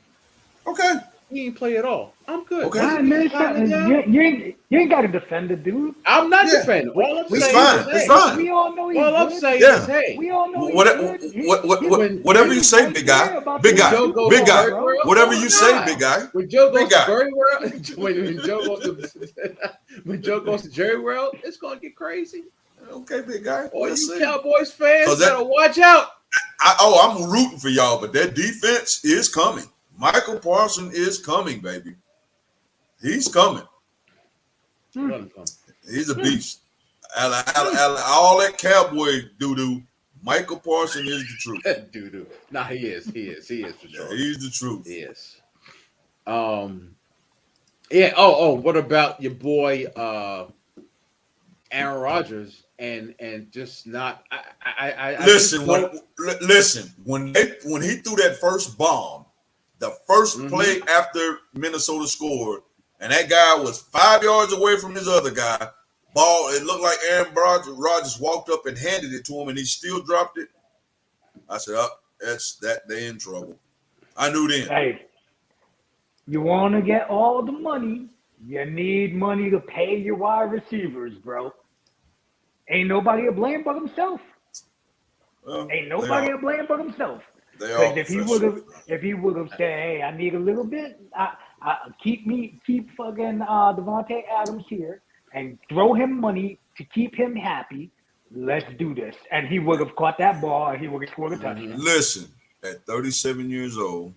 Okay. He ain't play at all. I'm good. Okay. You ain't got to defend the dude. I'm not defending. All I'm saying it's fine. We all know he's all I'm good. saying is, hey. We all know whatever you say, big guy. Whatever you say, big guy. When Joe goes to Jerry World, when Joe goes to Jerry World, it's gonna get crazy. Okay, big guy. All you Cowboys fans gotta watch out. I'm rooting for y'all, but that defense is coming. Michael Parsons is coming, baby. He's coming. He's a beast. All that cowboy doo-doo, Michael Parsons is the truth. Doo-doo. Nah, he is for sure. Yeah, he's the truth. He is. Yeah. Oh. What about your boy Aaron Rodgers and just not? Listen. When he threw that first bomb. The first play after Minnesota scored, and that guy was 5 yards away from his other guy. Ball, it looked like Aaron Rodgers walked up and handed it to him, and he still dropped it. I said, they're in trouble. I knew then. Hey, you want to get all the money, you need money to pay your wide receivers, bro. Ain't nobody to blame but himself. Ain't nobody to blame but himself. If he would have said, "Hey, I need a little bit. Keep fucking Devontae Adams here and throw him money to keep him happy. Let's do this." And he would have caught that ball and he would have scored a touchdown. Listen, at 37 years old,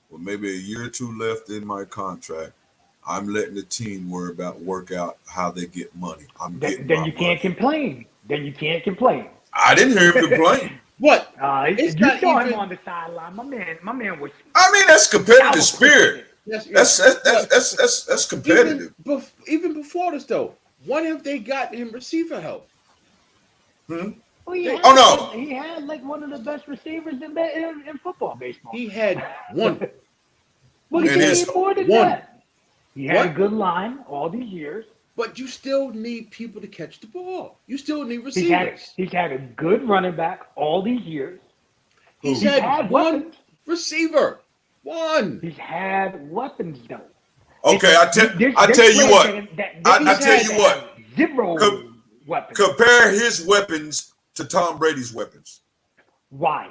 with maybe a year or two left in my contract, I'm letting the team work out how they get money. Then you can't complain. I didn't hear him complain. What? You saw him on the sideline. My man was. I mean, that's competitive spirit. That's competitive. Even before this, though, what if they got him receiver help? Well, he had like one of the best receivers in football, baseball. He had one. Well, he had more than that. He had a good line all these years. But you still need people to catch the ball. You still need receivers. He's had a good running back all these years. He's had one receiver. One. He's had weapons, though. Okay, I tell you what. Zero weapons. Compare his weapons to Tom Brady's weapons. Why?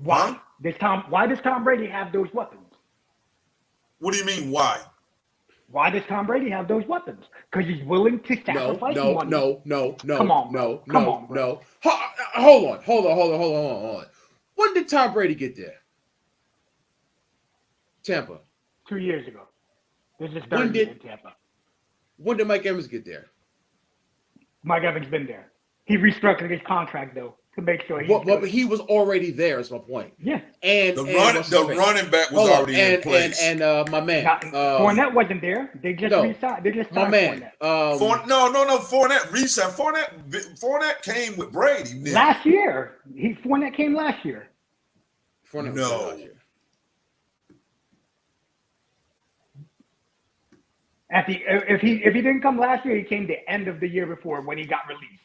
Huh? Why does Tom Brady have those weapons? What do you mean, why? Why does Tom Brady have those weapons? Because he's willing to sacrifice money. No. Come on, no. Hold on. When did Tom Brady get there? Tampa. 2 years ago. This is third year in Tampa. When did Mike Evans get there? Mike Evans been there. He restructured his contract, though. to make sure he's but good. he was already there. Is my point. Yeah. And The and running back was already in place. And my man, Fournette wasn't there. They just re-signed. They just my signed man. Fournette. No. Fournette re-signed. Fournette came with Brady. Then. Last year. Fournette came last year. Fournette No. was last year. If he didn't come last year, he came the end of the year before when he got released.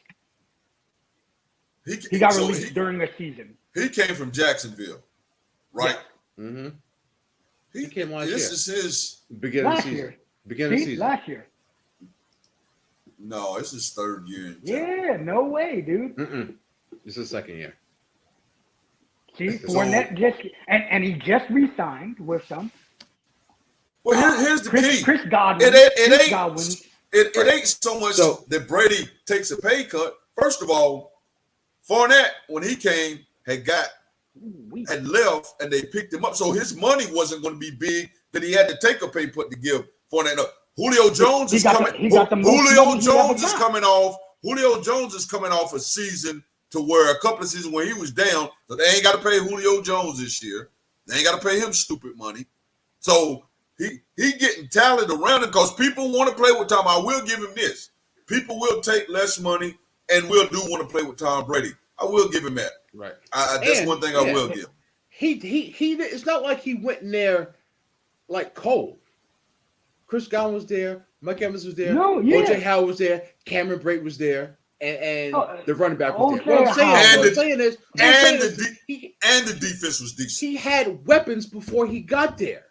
He got released during the season. He came from Jacksonville, right? Yeah. Mm-hmm. He came last year. This is his beginning of the season. Beginning of the season. Last year. No, it's his third year. Yeah, no way, dude. This is second year. See, Fournette and he just re-signed with them. Well, here's the key. Chris Godwin. It ain't so much that Brady takes a pay cut. First of all, Fournette, when he came, had left, and they picked him up. So his money wasn't going to be big that he had to take a pay cut to give Fournette up. Julio Jones is coming. Julio Jones is coming off a season to where a couple of seasons where he was down, so they ain't got to pay Julio Jones this year. They ain't got to pay him stupid money. So he getting talent around him because people want to play with Tom. I will give him this. People will take less money and will do want to play with Tom Brady. I will give him that. Right. That's one thing I will give. He it's not like he went in there like cold. Chris Godwin was there, Mike Evans was there, O.J. Howard was there, Cameron Brate was there, and the running back was there. What I'm saying is, the defense was decent. He had weapons before he got there.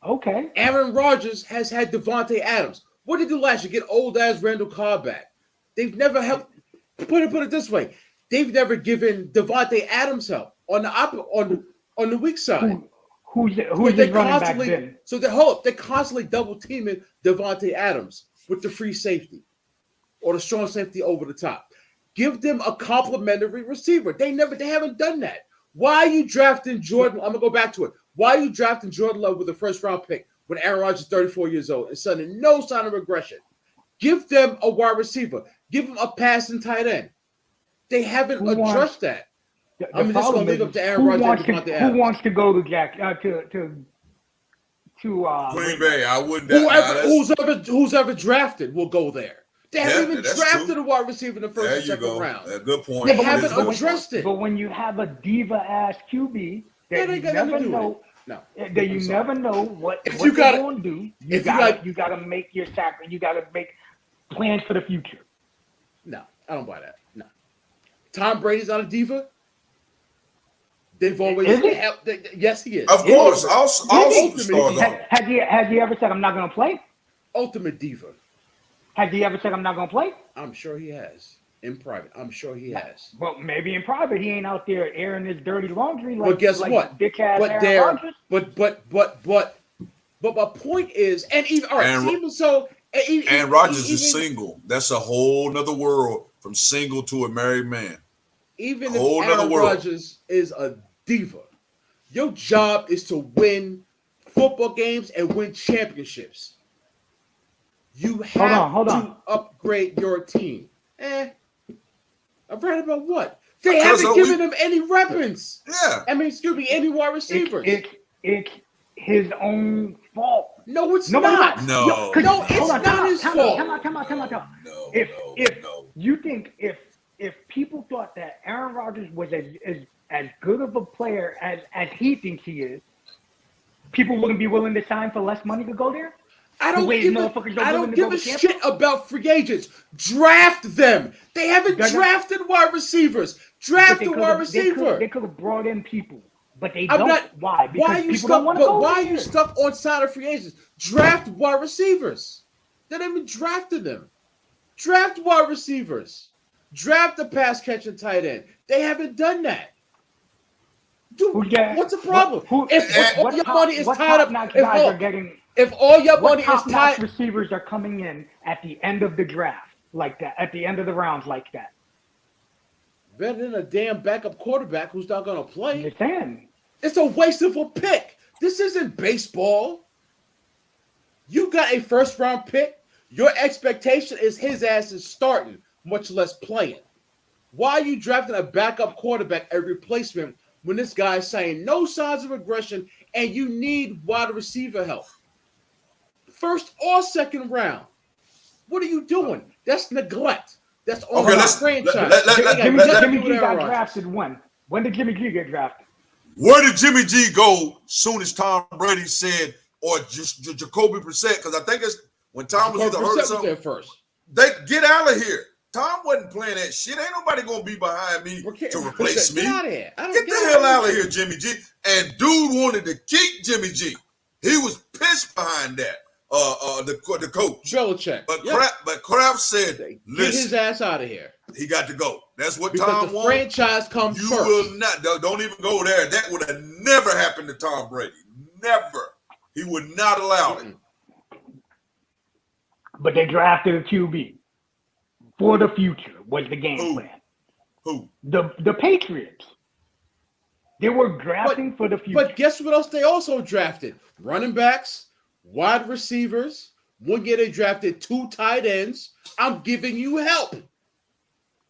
Okay. Aaron Rodgers has had Devontae Adams. What did he do last year? Get old ass Randall Cobb back. They've never helped. Put it this way: they've never given Devontae Adams help on the weak side. Who's his running back then? So they're constantly double teaming Devontae Adams with the free safety or the strong safety over the top. Give them a complimentary receiver. They haven't done that. Why are you drafting Jordan? I'm gonna go back to it. Why are you drafting Jordan Love with a first round pick when Aaron Rodgers is 34 years old and suddenly no sign of regression? Give them a wide receiver. Give them a passing tight end. They haven't addressed that. I'm just going to leave up to Aaron Rodgers. Who wants to go to Green Bay? I wouldn't. Who's ever drafted will go there. They haven't even drafted a wide receiver in the first and second round. Good point. They haven't addressed it. But when you have a diva-ass QB that you never know, never know what they're going to do, you got to make your sack and you got to make plans for the future. No, I don't buy that. No. Tom Brady's not a diva. They've always yes, he is. Of course, all superstars are. Has he ever said I'm not going to play? Ultimate diva. Has he ever said I'm not going to play? I'm sure he has. In private, I'm sure he has. Well, maybe in private he ain't out there airing his dirty laundry like. But guess what? Dick-ass Aaron Rodgers. But my point is, and even all right, even so. And Rodgers is single. That's a whole nother world from single to a married man. Even if Aaron Rodgers is a diva, your job is to win football games and win championships. You have to upgrade your team. I'm right about what? They haven't given him any weapons. Yeah. Any wide receivers. It's his own fault. No, it's not. No, it's not his fault. Come on. You think if people thought that Aaron Rodgers was as good of a player as he thinks he is, people wouldn't be willing to sign for less money to go there? I don't give a shit about free agents. Draft them. They haven't drafted wide receivers. Draft a wide receiver. They could have brought in people. But they don't. Why? Because why are you stuck on side of free agents? Draft wide receivers. They haven't even drafted them. Draft wide receivers. Draft the pass catching tight end. They haven't done that. Dude, what's the problem? If all your money is tied up, if all your money is tied, receivers are coming in at the end of the draft like that, at the end of the rounds like that. Better than a damn backup quarterback who's not going to play. Understand? It's a waste of a pick. This isn't baseball. You got a first-round pick. Your expectation is his ass is starting, much less playing. Why are you drafting a backup quarterback as replacement when this guy's saying no signs of aggression and you need wide receiver help? First or second round. What are you doing? That's neglect. That's on Okay, the franchise. Jimmy G got drafted when? When did Jimmy G get drafted? Where did Jimmy G go soon as Tom Brady said, or just Jacoby Brissett? Because I think it's when Tom was either hurt or something. There first. They get out of here. Tom wasn't playing that shit. Ain't nobody gonna be behind me to replace me. Get out of here. Get the hell out of here, Jimmy G. And dude wanted to keep Jimmy G. He was pissed behind that. The coach Belichick. But Kraft said, "Get listen, his ass out of here. He got to go. That's what because Tom the wants. Franchise comes you first. Will not. Don't even go there. That would have never happened to Tom Brady. Never. He would not allow it. But they drafted a QB for the future. Was the game plan? Who? The Patriots. They were drafting for the future. But guess what else they also drafted? Running backs, wide receivers. One year they drafted 2 tight ends. I'm giving you help.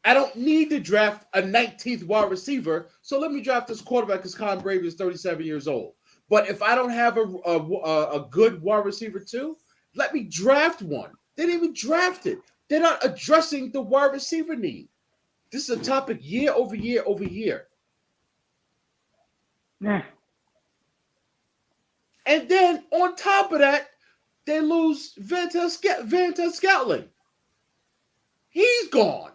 I don't need to draft a 19th wide receiver, so let me draft this quarterback because Tom Brady is 37 years old. But if I don't have a good wide receiver too, let me draft one. They didn't even draft it. They're not addressing the wide receiver need. This is a topic year over year over year. Yeah. And then on top of that, they lose Vanta Scouting. He's gone.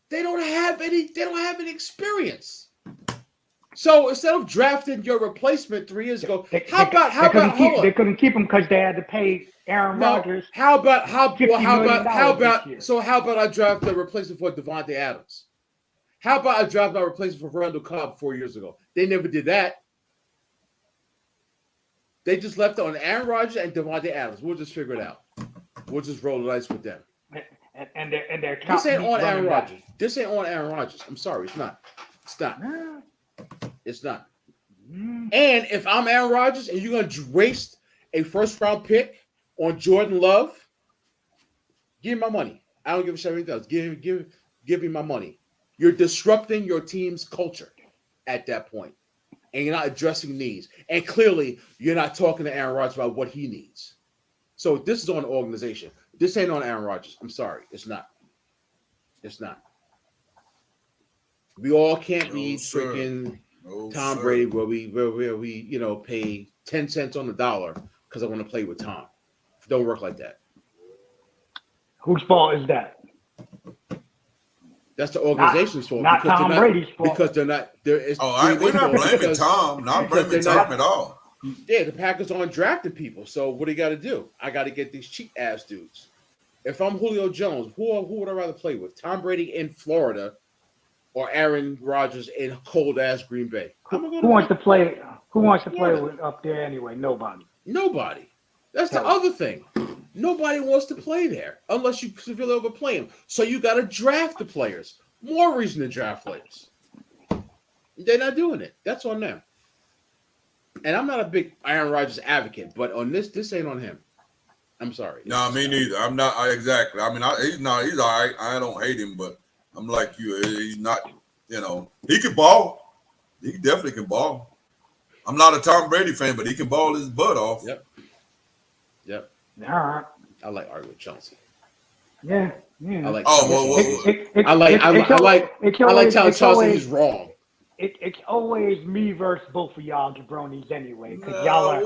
They don't have any experience. So instead of drafting your replacement 3 years ago, they couldn't keep him because they had to pay Aaron Rodgers. How about I draft the replacement for Devontae Adams? How about I draft my replacement for Randall Cobb 4 years ago? They never did that. They just left it on Aaron Rodgers and Devontae Adams. We'll just figure it out. We'll just roll the dice with them. And they're this ain't on Aaron Rodgers. This ain't on Aaron Rodgers. I'm sorry, it's not. It's not. It's not. And if I'm Aaron Rodgers and you're gonna waste a first-round pick on Jordan Love, give me my money. I don't give a shit what he does. Give me my money. You're disrupting your team's culture at that point, and you're not addressing needs. And clearly, you're not talking to Aaron Rodgers about what he needs. So this is on the organization. This ain't on Aaron Rodgers. I'm sorry, it's not. It's not. We all can't be freaking Tom Brady where we pay 10 cents on the dollar because I want to play with Tom. It don't work like that. Whose fault is that? That's the organization's fault. Not Tom Brady's fault. Because they're not there. We're not blaming Tom. Not blaming Tom at all. Yeah, the Packers aren't drafting people. So what do you got to do? I got to get these cheap ass dudes. If I'm Julio Jones, who would I rather play with? Tom Brady in Florida or Aaron Rodgers in cold ass Green Bay? Who wants to play? Who wants to play with up there anyway? Nobody. That's the other thing. Nobody wants to play there unless you severely overplay them. So you got to draft the players. More reason to draft players. They're not doing it. That's on them. And I'm not a big Aaron Rodgers advocate, but on this ain't on him. I'm sorry. No, me neither. I'm not exactly. I mean, he's all right. I don't hate him, but I'm like you. He's not. He can ball. He definitely can ball. I'm not a Tom Brady fan, but he can ball his butt off. Yep. All right. I like arguing with Chelsea. Yeah. I like. I like telling Chelsea he's wrong. It's always me versus both of y'all jabronis anyway, because y'all are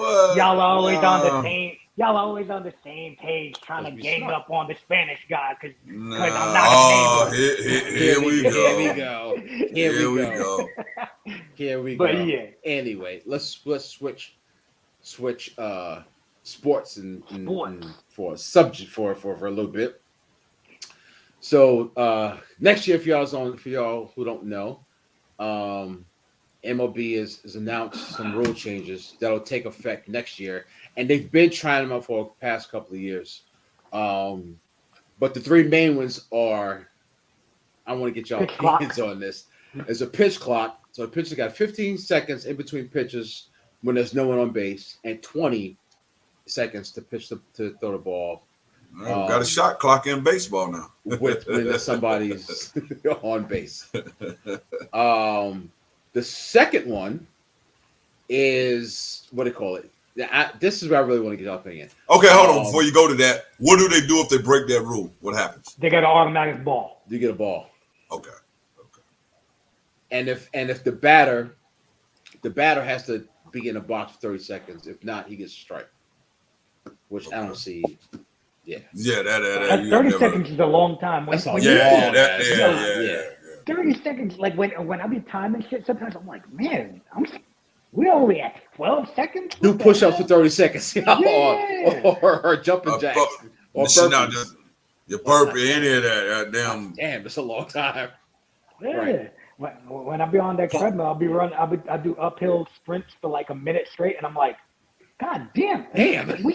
always on the same. Y'all are always on the same page, trying to gang up on the Spanish guy because I'm not a neighbor. Here we go. But yeah. Anyway, let's switch sports and for a subject for a little bit. So next year, for y'all who don't know, MLB has announced some rule changes that'll take effect next year, and they've been trying them out for the past couple of years. But the 3 main ones are, I want to get y'all opinions on this. There's a pitch clock, so the pitcher's got 15 seconds in between pitches when there's no one on base, and 20 seconds to pitch to throw the ball. Man, we got a shot clock in baseball now. With when somebody's on base. The second one is what do you call it? This is where I really want to get your opinion. Okay, hold on. Before you go to that, what do they do if they break that rule? What happens? They got an automatic ball. You get a ball. Okay. And if the batter has to be in the box for 30 seconds. If not, he gets a strike. Which I don't see. Yeah. Yeah, that 30 seconds is a long time. That's all. Yeah. 30 seconds, like when I be timing shit, sometimes I'm like, man, we're only at 12 seconds. Do push-ups for 30 seconds, or jumping jacks, or burpees. Your burpee, any of that, damn, it's a long time. Yeah. Right. When I be on that treadmill, I'll be running. I do uphill sprints for like a minute straight, and I'm like, God damn! I'm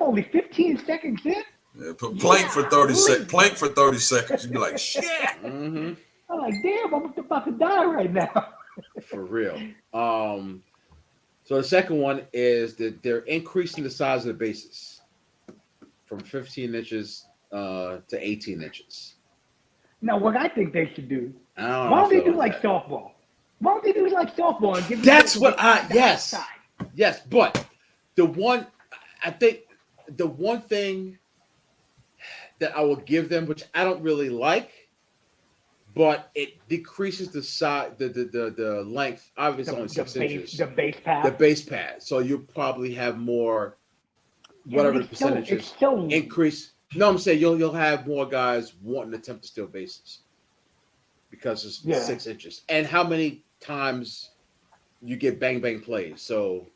only 15 seconds in. Yeah, plank for 30 seconds. Plank for 30 seconds. You'd be like, shit. Mm-hmm. I'm like, damn! I'm about to die right now. For real. So the second one is that they're increasing the size of the bases from 15 inches to 18 inches. Now, what I think they should do, why don't they do like softball? Why don't they do like softball and give That's what yes, but the one thing that I will give them, which I don't really like, but it decreases the size, the length. Obviously, only 6 inches. The base pad. The base pad. So you probably have more, whatever the percentages increase. No, I'm saying you'll have more guys wanting to attempt to steal bases because it's 6 inches. And how many times you get bang plays? So,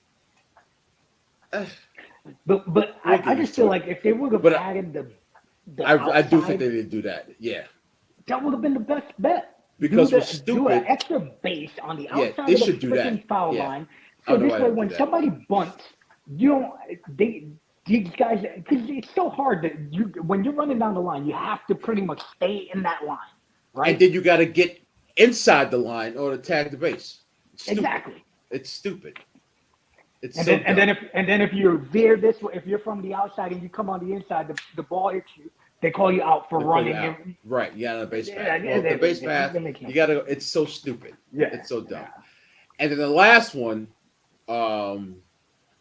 but I just feel like if they would have added I do think they did do that. Yeah, that would have been the best bet. Because we're stupid. Do an extra base on the outside of the freaking foul line. So this way, when somebody bunts, these guys, because it's so hard that when you're running down the line, you have to pretty much stay in that line, right? And then you got to get inside the line or to tag the base. Exactly. It's stupid. And then if you're there this way, if you're from the outside and you come on the inside, the ball hits you. They call you out for running. Right. You got on the base path. The base path. You got to. It's so stupid. Yeah. It's so dumb. Yeah. And then the last one,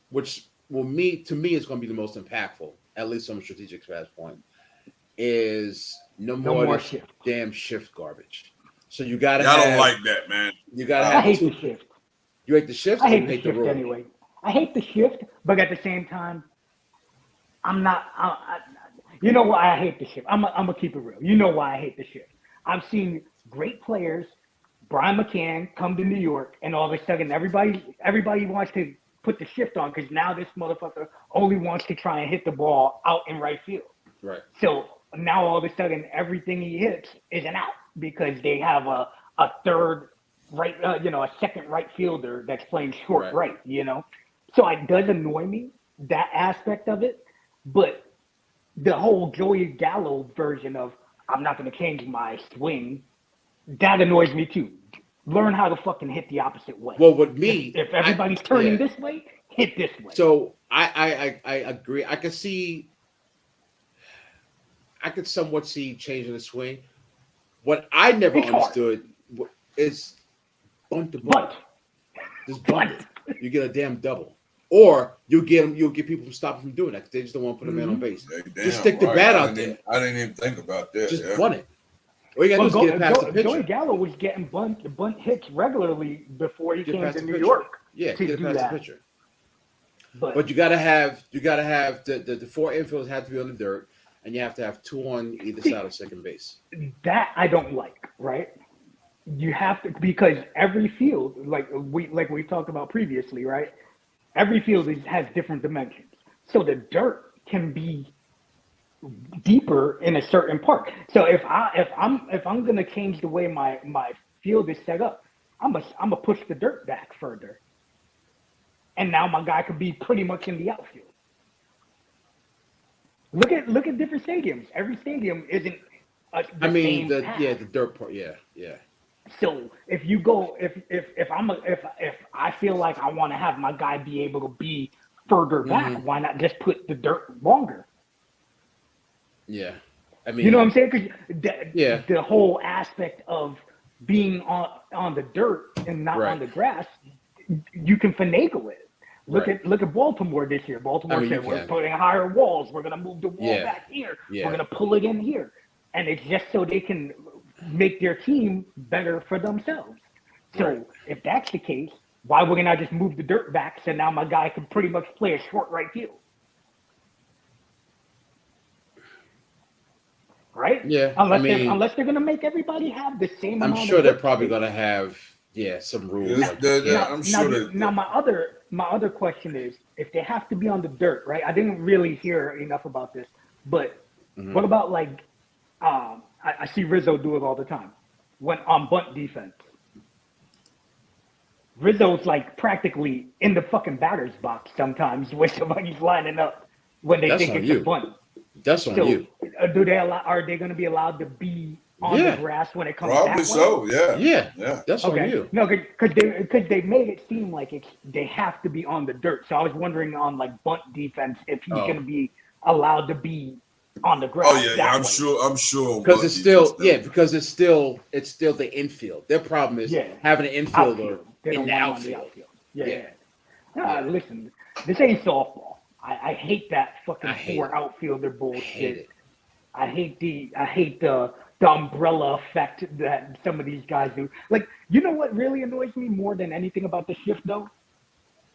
which to me is going to be the most impactful, at least from a strategic standpoint, is no more damn shift garbage. So you got to. I don't like that, man. You got to have. I hate the shift. You hate the shift? I hate the shift anyway. I hate the shift, but at the same time, I'm not. You know why I hate the shift? I'm gonna keep it real. You know why I hate the shift? I've seen great players, Brian McCann, come to New York, and all of a sudden everybody wants to put the shift on because now this motherfucker only wants to try and hit the ball out in right field. Right. So now all of a sudden everything he hits is an out because they have a third right, a second right fielder that's playing short right. So it does annoy me, that aspect of it, but the whole Joey Gallo version of I'm not going to change my swing, that annoys me too. Learn how to fucking hit the opposite way. Well, with me, if everybody's turning this way, hit this way. So I agree. I could somewhat see changing the swing. What I never understood is bunt to bunt. Just bunt it. You get a damn double. Or you'll get people from stopping from doing that because they just don't want to put a man on base. Just stick the bat out there. I didn't even think about that. Just bunt it. All you got to do is get it past the pitcher. Joey Gallo was getting bunt hits regularly before he came to New York. Yeah, get it past the pitcher. But you got to have the four infielders have to be on the dirt, and you have to have two on either side of second base. That I don't like. Right? You have to, because every field, like we talked about previously, right? Every field has different dimensions. So the dirt can be deeper in a certain part. So if I'm gonna change the way my field is set up, I'm gonna push the dirt back further. And now my guy could be pretty much in the outfield. Look at different stadiums. Every stadium isn't the dirt part, yeah. So if you go, if I feel like I want to have my guy be able to be further back. Why not just put the dirt longer? Yeah. I mean, You know what I'm saying? Because the whole aspect of being on the dirt and not on the grass, you can finagle it. Look at Baltimore this year. Baltimore said we're putting higher walls. We're gonna move the wall back here. We're gonna pull it in here, and it's just so they can make their team better for themselves. So if that's the case, why would not I just move the dirt back so now my guy can pretty much play a short right field? Right? Yeah. Unless they're gonna make everybody have the same amount. I'm sure they're probably gonna have some rules. I'm sure. Now my other question is, if they have to be on the dirt, right? I didn't really hear enough about this, but what about like I see Rizzo do it all the time when on bunt defense. Rizzo's like practically in the fucking batter's box sometimes when somebody's lining up when they think it's a bunt. That's on you. Are they going to be allowed to be on the grass when it comes probably that way? So, yeah. That's on you. No, because they made it seem like they have to be on the dirt. So I was wondering on like bunt defense if he's going to be allowed to be on the ground. Oh yeah, I'm sure. Because it's still because it's still the infield. Their problem is having an infielder in the outfield. Listen, this ain't softball. I hate that fucking four outfielder bullshit. I hate the umbrella effect that some of these guys do. Like, you know what really annoys me more than anything about the shift though?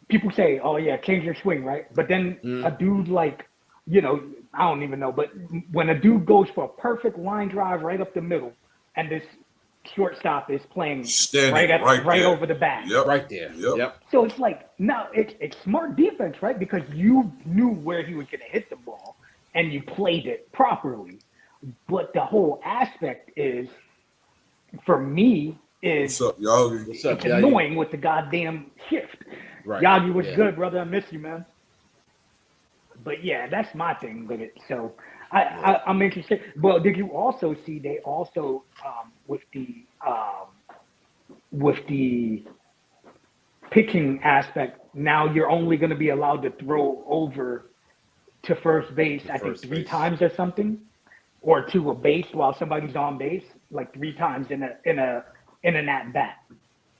People say, "Oh yeah, change your swing," right? But then a dude like, I don't even know, but when a dude goes for a perfect line drive right up the middle, and this shortstop is playing right over the bag, right there. Yep. So it's like, no, it's smart defense, right? Because you knew where he was going to hit the ball, and you played it properly. But the whole aspect is, for me, what's up, Yogi? It's annoying with the goddamn shift. Right. Yogi was good, brother. I miss you, man. But yeah, that's my thing with it. So I'm interested. Well, did you also see they also with the pitching aspect, now you're only going to be allowed to throw over to first base, I think 3 times or something, or to a base while somebody's on base, like 3 times in an at bat.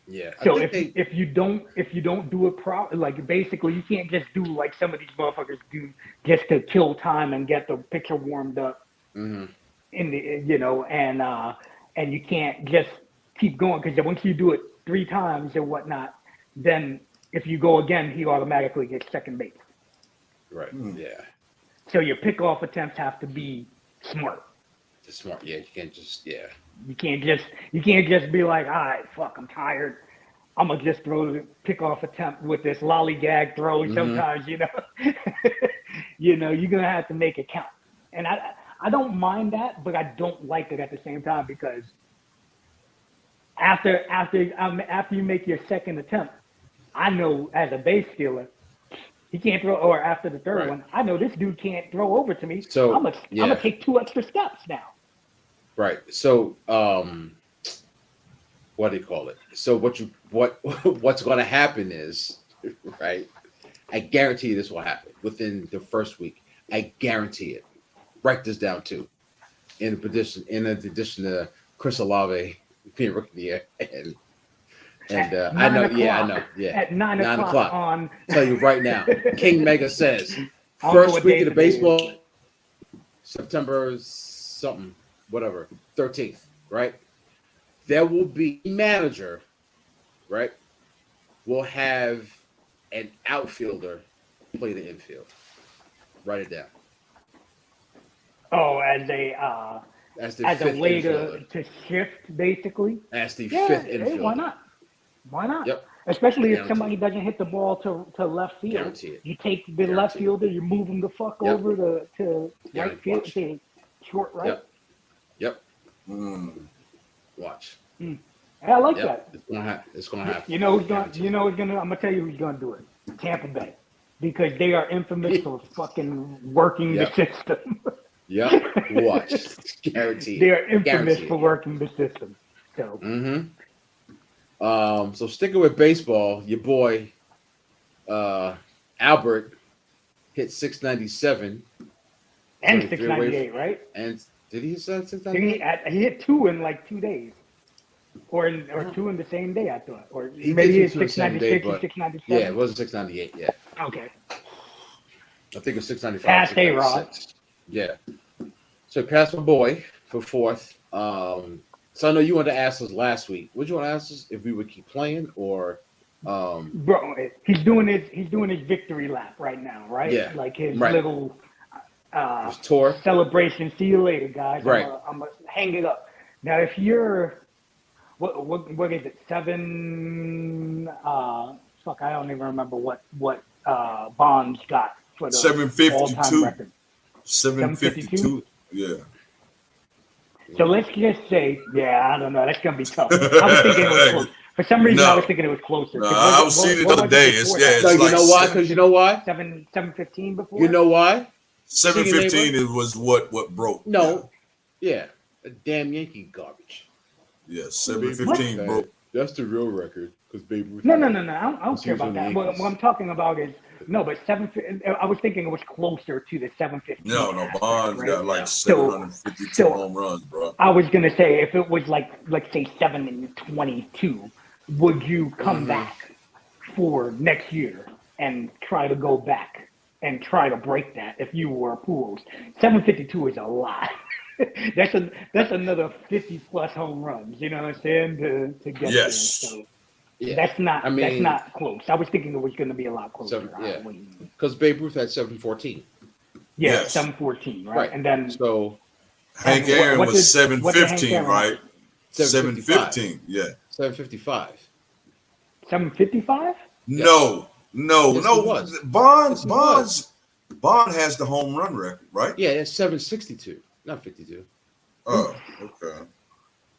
Yeah. So if you don't do it like basically you can't just do like some of these motherfuckers do just to kill time and get the pitcher warmed up in the and you can't just keep going because once you do it 3 times or whatnot, then if you go again, he automatically gets second base. Right. Yeah. So your pickoff attempts have to be smart. Smart. Yeah. You can't just. Yeah. You can't just be like, all right, fuck, I'm tired. I'm gonna just throw the pickoff attempt with this lollygag throw. Sometimes, you're gonna have to make it count. And I don't mind that, but I don't like it at the same time because after you make your second attempt, I know as a base stealer, he can't throw. Or after the third one, I know this dude can't throw over to me. So I'm gonna take 2 extra steps now. Right. So, what do you call it? So what's going to happen is, right? I guarantee you this will happen within the first week. I guarantee it. Write this down too. In addition to Chris Olave being rookie of the year, and I know. At 9 o'clock on. Tell you right now, King Mega says first week of the baseball, September something. Whatever, 13th, right? There will be a manager, right? Will have an outfielder play the infield. Write it down. Oh, as a way to shift, basically. As the fifth infielder. Hey, why not? Why not? Yep. Especially if somebody doesn't hit the ball to left field. Guarantee it. You take the left fielder, you move him the fuck over to right field, to short right. Yep. Watch. I like that. It's gonna happen. You know who's gonna? I'm gonna tell you who's gonna do it. Tampa Bay, because they are infamous for fucking working the system. Watch. Guaranteed. They are infamous for working the system. So. So sticking with baseball, your boy Albert hit 697 And 23 away 698, right? And did he hit Didn't 698? he hit 2 in like 2 days, or 2 in the same day. I thought, or He maybe he did hit 2 in the same day, 696 and but 697. yeah, it wasn't 698. Yeah, Okay. I think it was 695. Past A-Rod. 696. Yeah. So passed my boy for fourth. So I know you wanted to ask us last week. Would you want to ask us if we would keep playing or? Bro, he's doing his victory lap right now, right? Yeah, Like his right. little His tour celebration. See you later, guys. Right. I'm gonna hang it up. Now, if you're what is it? 7 fuck, I don't even remember what Bonds got for the 752. all-time record. 752. Yeah. So let's just say, I don't know. That's gonna be tough. I was thinking it was close. For some reason, I was thinking it was closer. No, I was seeing it the other day. It's No, you like know why? Because you know why? 715 before. You know why? 715 was what broke. No. Yeah. A damn Yankee garbage. Yeah, 715 broke. That's the real record. Because Babe Ruth. No. I don't care about that. What I'm talking about is but 7. I was thinking it was closer to the 715. No, Bonds right? got like 752 home runs, bro. I was gonna say if it was like, let's say 722, would you come back for next year and try to go back and try to break that if you were Pujols? 752 is a lot. that's another 50 plus home runs. You know what I'm saying? To get there. So yeah. That's not close. I was thinking it was going to be a lot closer. Because Babe Ruth had 714. Yeah, Yes. 714, right? And then so Hank Aaron was 715, right? 715, yeah. 755. 755? No. Yes, it was. Bond has the home run record, right? Yeah, it's 762, not 52. Oh, okay.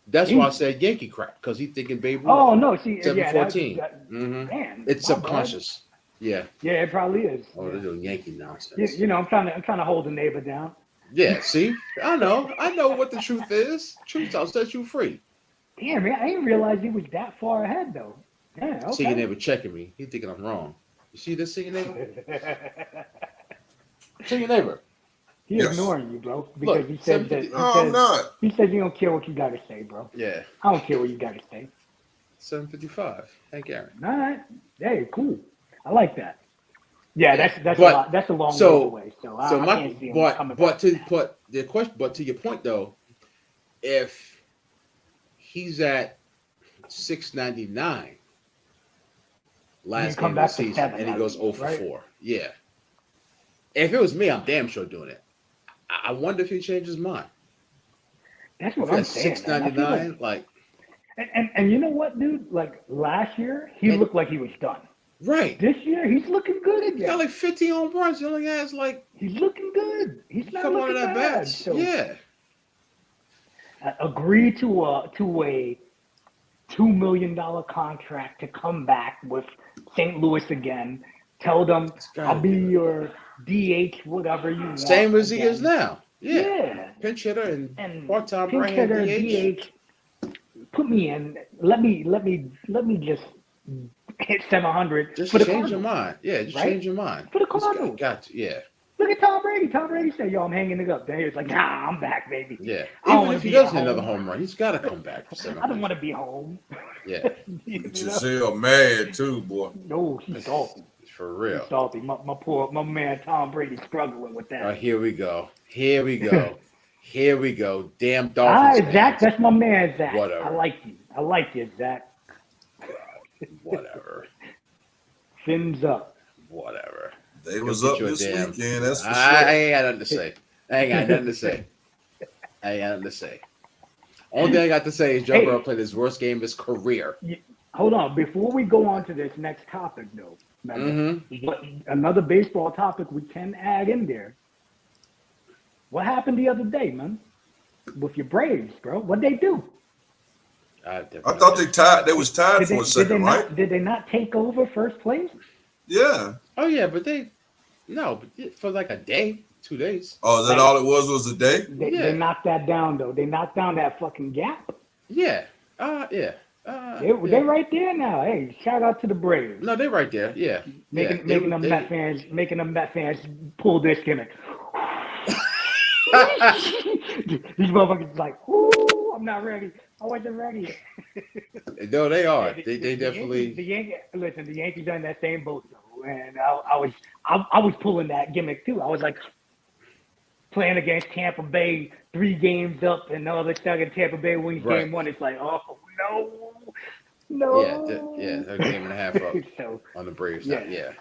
That's why I said Yankee crap, because he's thinking Babe Ruth. Oh no, see, 714. Man, it's subconscious. Bad. Yeah. Yeah, it probably is. Oh, they're doing Yankee nonsense. You know, I'm trying to hold the neighbor down. Yeah, see? I know what the truth is. Truth will set you free. Damn, man, I didn't realize he was that far ahead though. Yeah, okay. See your neighbor checking me. He thinking I'm wrong. You see this, see your neighbor? See your neighbor. He's ignoring you, bro. Because Look, he said that. I'm not. He said you don't care what you got to say, bro. Yeah. I don't care what you got to say. 755. Hank Aaron. All right. Hey, cool. I like that. Yeah, that's a lot. That's a long way away. So I can't see him coming back. But to your point though, if he's at 699 last game of the season and he goes 0 for 4, yeah. If it was me, I'm damn sure doing it. I wonder if he changed his mind. That's what I'm saying. 699, like. And you know what, dude? Like last year, he looked like he was done. Right. This year, he's looking good again. He got like 15 home runs. He only has like. He's looking good. He's not looking that bad. So, yeah. Agree to a $2 million contract to come back with St. Louis again. Tell them I'll be your DH, whatever you want. Same as he is now. Yeah. Pinch hitter and part-time pinch hitter, DH. Put me in. Let me just hit 700. Just for the change Cardinals. your mind. Yeah, just change your mind. For the Cardinals. Got to, yeah. Look at Tom Brady. Tom Brady said, "Yo, I'm hanging it up." Then he was like, "Nah, I'm back, baby." Yeah. Even if he does hit another home run, he's got to come back. I don't want to be home. Yeah. Giselle mad too, boy. No, he's salty. For real. He's salty. My man Tom Brady struggling with that. Here we go. Here we go. Damn Dolphins. All right, Zach. That's my man, Zach. Whatever. I like you, Zach. Whatever. Fins up. Whatever. They was up this weekend, that's for sure. I ain't got nothing to say. Only thing I got to say is Joe Burrow played his worst game of his career. Hold on. Before we go on to this next topic, though, another baseball topic we can add in there. What happened the other day, man? With your Braves, bro? What'd they do? I thought they tied. They was tied for a second, right? Did they not take over first place? Yeah. Oh yeah, but for like a day, 2 days. Oh, is that all it was a day? They knocked that down though. They knocked down that fucking gap. Yeah. Yeah. They right there now. Hey, shout out to the Braves. No, they're right there. Yeah, making them Met fans pull this gimmick. These motherfuckers like, ooh, I'm not ready. I wasn't ready. No, they are. Yeah, They definitely. The Yankees are in that same boat though, and I was pulling that gimmick too. I was like playing against Tampa Bay, 3 games up, and all of a sudden Tampa Bay wins Right. game 1. It's like, oh no. Yeah, they're a game and a half up So, on the Braves. yeah. Yeah,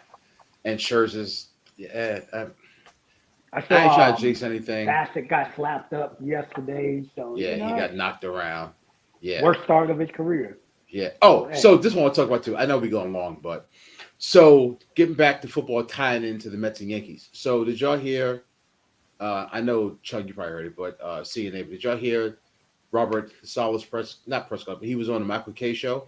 and Scherzer's. Yeah, I I saw ain't trying to jinx anything. Bassett got slapped up yesterday, so Yeah, he got knocked around. Yeah. Worst start of his career. Yeah. Oh, so this one I'll talk about too. I know we're going long, but so getting back to football, tying into the Mets and Yankees. So did y'all hear? I know Chuck, you probably heard it, but CNA. But did y'all hear Robert Saleh's press club? But he was on the Michael K show.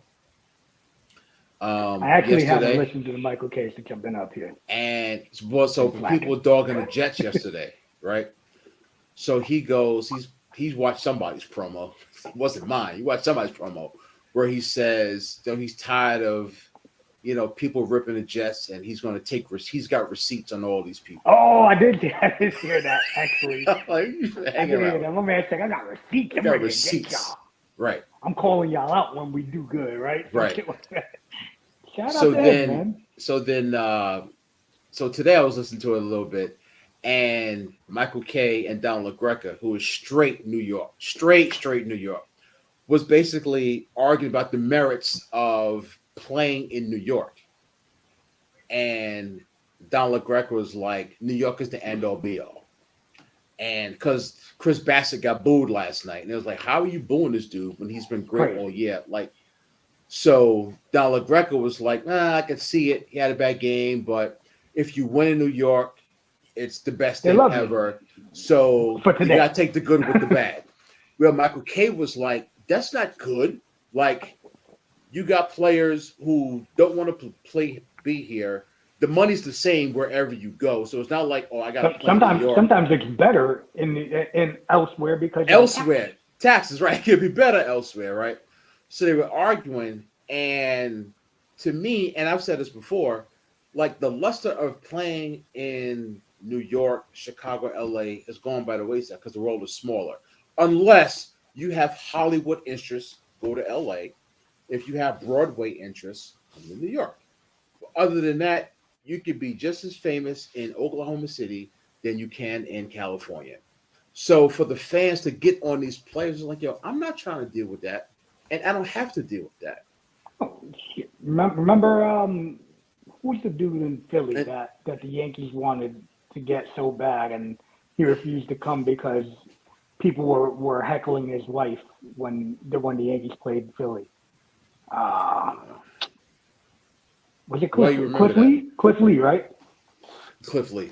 I actually yesterday. haven't listened to the Michael K since I've been up here. And so people were dogging the Jets yesterday, right? So he goes, he's watched somebody's promo. It wasn't mine. He watched somebody's promo where he says that he's tired of, people ripping the Jets, and he's going to he's got receipts on all these people. Oh, I did hear that actually. Like, I did hear that. My man said, I got receipts. I got receipts. Right. I'm calling y'all out when we do good, right? Right. Shout out to him, man. So today I was listening to it a little bit, and Michael K and Don LaGreca, who is straight New York, was basically arguing about the merits of playing in New York. And Don LaGreca was like, New York is the end all be all. And because Chris Bassett got booed last night, and it was like, how are you booing this dude when he's been great all year? Like, so Don LaGreca was like, I could see it. He had a bad game, but if you win in New York, it's the best thing ever. So you got to take the good with the bad. Well, Michael K was like, that's not good. Like, you got players who don't want to be here. The money's the same wherever you go. So it's not like, I got to play in New York. Sometimes it's better in elsewhere because elsewhere. Taxes, right? It could be better elsewhere, right? So they were arguing, and to me, and I've said this before, like the luster of playing in New York, Chicago, LA is going by the wayside because the world is smaller. Unless you have Hollywood interests, go to LA. If you have Broadway interests, come to New York. Other than that, you could be just as famous in Oklahoma City than you can in California. So for the fans to get on these players, like, I'm not trying to deal with that. And I don't have to deal with that. Oh, shit. Remember who's the dude in Philly that the Yankees wanted to get so bad, and he refused to come because people were heckling his wife when the Yankees played Philly. Was it Cliff Lee? Cliff Lee, right? Cliff Lee.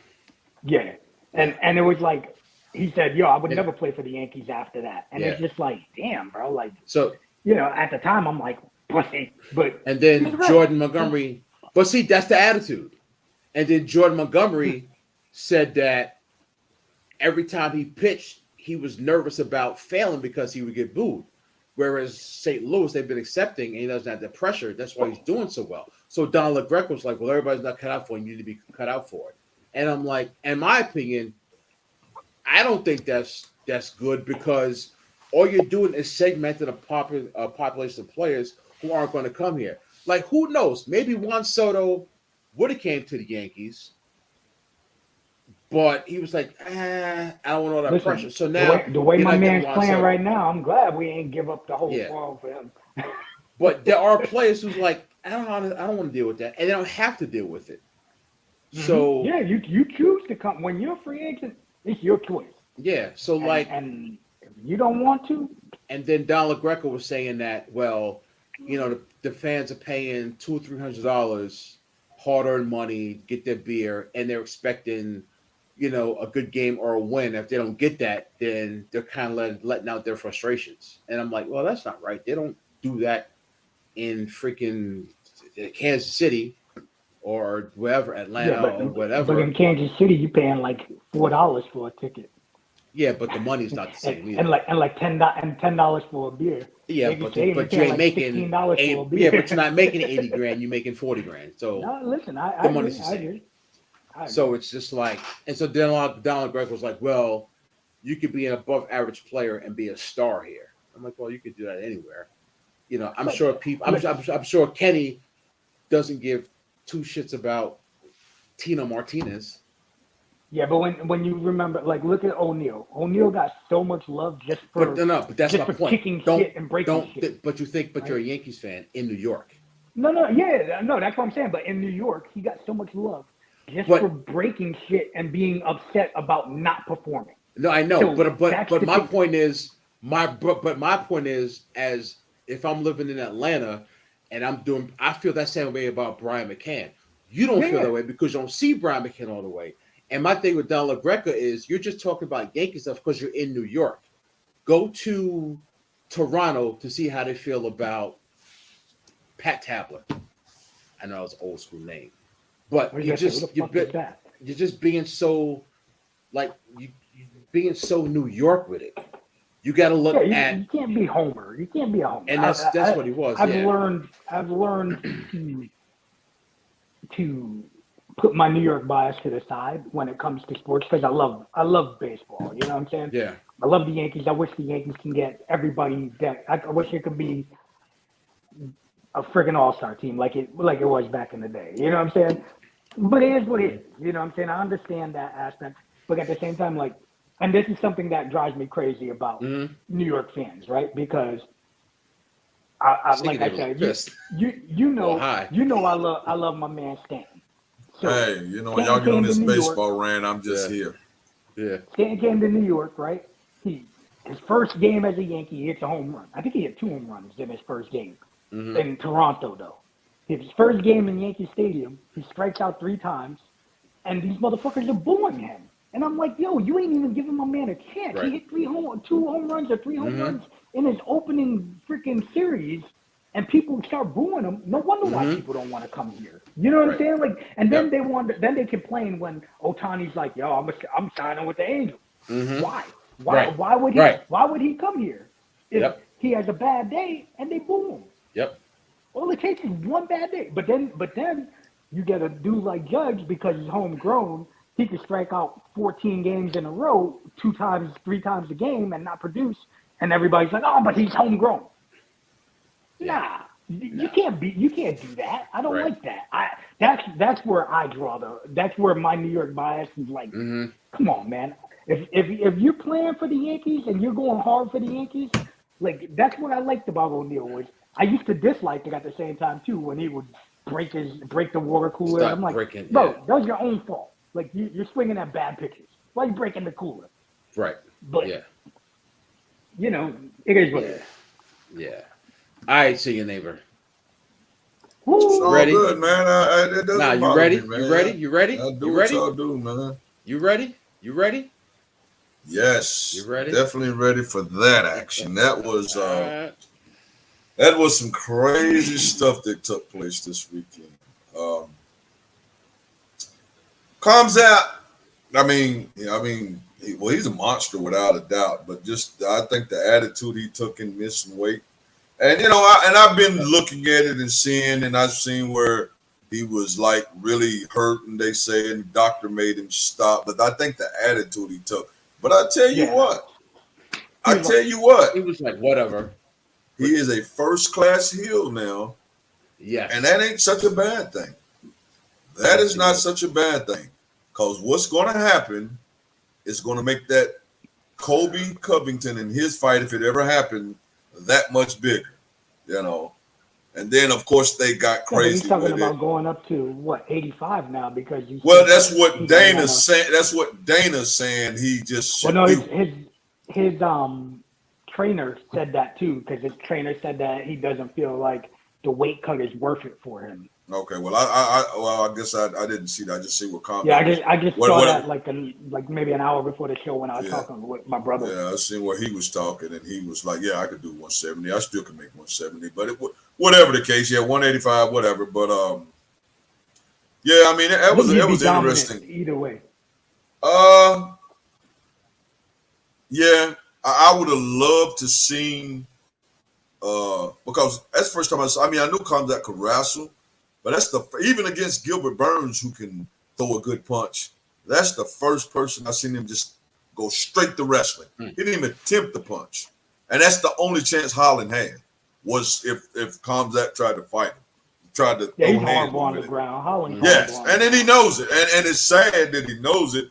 Yeah. And it was like, he said, I would never play for the Yankees after that. And it's just like, damn, bro. Like, so, at the time, I'm like, pussy. But and then Jordan Montgomery. But see, that's the attitude. And then Jordan Montgomery said that every time he pitched, he was nervous about failing because he would get booed. Whereas St. Louis, they've been accepting, and he doesn't have the pressure. That's why he's doing so well. So Don LaGreca was like, well, everybody's not cut out for it. You need to be cut out for it. And I'm like, in my opinion, I don't think that's good because all you're doing is segmenting a population of players who aren't going to come here. Like, who knows? Maybe Juan Soto would have came to the Yankees, but he was like, I don't want all that pressure. So now the way my man's playing right now, I'm glad we ain't give up the whole ball for him. But there are players who's like, I don't want to deal with that, and they don't have to deal with it. Mm-hmm. So you choose to come when you're a free agent. It's your choice. Yeah. So and if you don't want to. And then Don LaGreca was saying that, well, the fans are paying $200 or $300 hard-earned money, get their beer, and they're expecting, a good game or a win. If they don't get that, then they're kind of letting out their frustrations. And I'm like, well, that's not right. They don't do that in freaking Kansas City or wherever, Atlanta or whatever. But in Kansas City, you're paying like $4 for a ticket. Yeah, but the money's not the same either. and like $10 for a beer. Yeah, but you ain't making $16 for a yeah, beer. but you're not making 80 grand. You're making 40 grand. So No, listen, I the agree. money's the I same. agree. So it's just like, and so Donald Greg was like, well, you could be an above average player and be a star here. I'm like, well, you could do that anywhere. You know, I'm sure people. I'm sure Kenny doesn't give two shits about Tino Martinez. Yeah, but when you remember, like, look at O'Neal. O'Neal got so much love just for But that's my point. kicking shit and breaking shit. But you're a Yankees fan in New York. No, that's what I'm saying. But in New York, he got so much love just for breaking shit and being upset about not performing. No, I know, So but my point is my point is, as if I'm living in Atlanta and I feel that same way about Brian McCann. You don't feel that way because you don't see Brian McCann all the way. And my thing with Don LaGreca is you're just talking about Yankee stuff because you're in New York. Go to Toronto to see how they feel about Pat Tabler. I know it's an old school name, but you're just being so like you being so New York with it. You got to look at. You can't be Homer. You can't be a Homer. And that's what he was. I've learned to put my New York bias to the side when it comes to sports because I love baseball. You know what I'm saying? Yeah. I love the Yankees. I wish the Yankees can get everybody that I wish it could be a freaking all-star team like it was back in the day. You know what I'm saying? But it is what it is. You know what I'm saying? I understand that aspect. But at the same time, like, and this is something that drives me crazy about New York fans, right? Because like I said, you know I love my man Stan. So hey, you know, when y'all get on this baseball rant, I'm just here. Yeah. Stan came to New York, right? His first game as a Yankee, he hits a home run. I think he hit 2 home runs in his first game in Toronto, though. His first game in Yankee Stadium, he strikes out 3 times, and these motherfuckers are booing him. And I'm like, yo, you ain't even giving my man a chance. Right. He hit 2 home runs or 3 home runs in his opening freaking series, and people start booing him. No wonder why people don't want to come here. You know what I'm saying? Like, and then they complain when Ohtani's like, yo, I'm signing with the Angels. Why? Why would he come here if he has a bad day and they boo him? Yep. All it takes is one bad day. But then you get a dude like Judge because he's homegrown. He could strike out 14 games in a row 2 times, 3 times a game and not produce. And everybody's like, oh, but he's homegrown. Nah, you can't do that. I don't like that. That's where I draw that's where my New York bias is like, come on, man. If you're playing for the Yankees and you're going hard for the Yankees, like that's what I liked about O'Neal was I used to dislike it at the same time too when he would break the water cooler. I'm like, bro, that was your own fault. Like you're swinging at bad pitches. Why are you breaking the cooler? Right. But you know, it is what it is. Yeah. All right, see you, neighbor. Woo. Ready? Good, man. You ready? You ready? You ready? I do you what ready? y'all do, man. You ready? You ready? Yes. You ready? Definitely ready for that action. That was some crazy stuff that took place this weekend. Comes out. He's a monster without a doubt. But just I think the attitude he took in missing weight. And, you know, I've been looking at it and seeing, and I've seen where he was, like, really hurt, and they say, and the doctor made him stop. But I think the attitude he took. But I tell you what. He was like, whatever. He is a first-class heel now. Yes. And that ain't such a bad thing. That is not such a bad thing. Because what's going to happen is going to make that Kobe Covington and his fight, if it ever happened, that much bigger, you know. And then, of course, they got crazy. He's talking about going up to 85 now because you. Well, that's what Dana's saying. That's what Dana's saying. He just should. Well, no, his trainer said that too because his trainer said that he doesn't feel like the weight cut is worth it for him. Okay, well, I guess I didn't see that. I just see what comment. Yeah, I just saw that like maybe an hour before the show when I was talking with my brother. Yeah, I seen where he was talking, and he was like, "Yeah, I could do 170. I still can make 170, but whatever the case, 185, whatever." But yeah, I mean, it was interesting either way. Yeah, I would have loved to seen because that's the first time I saw. I mean, I knew Kamzat could wrestle, but that's even against Gilbert Burns, who can throw a good punch. That's the first person I seen him just go straight to wrestling. He didn't even attempt the punch, and that's the only chance Holland had was if Kamzat tried to fight him, tried to throw he's hands horrible on with the it. ground. Holland's Yes, horrible on and the then he ground. knows it, and it's sad that he knows it,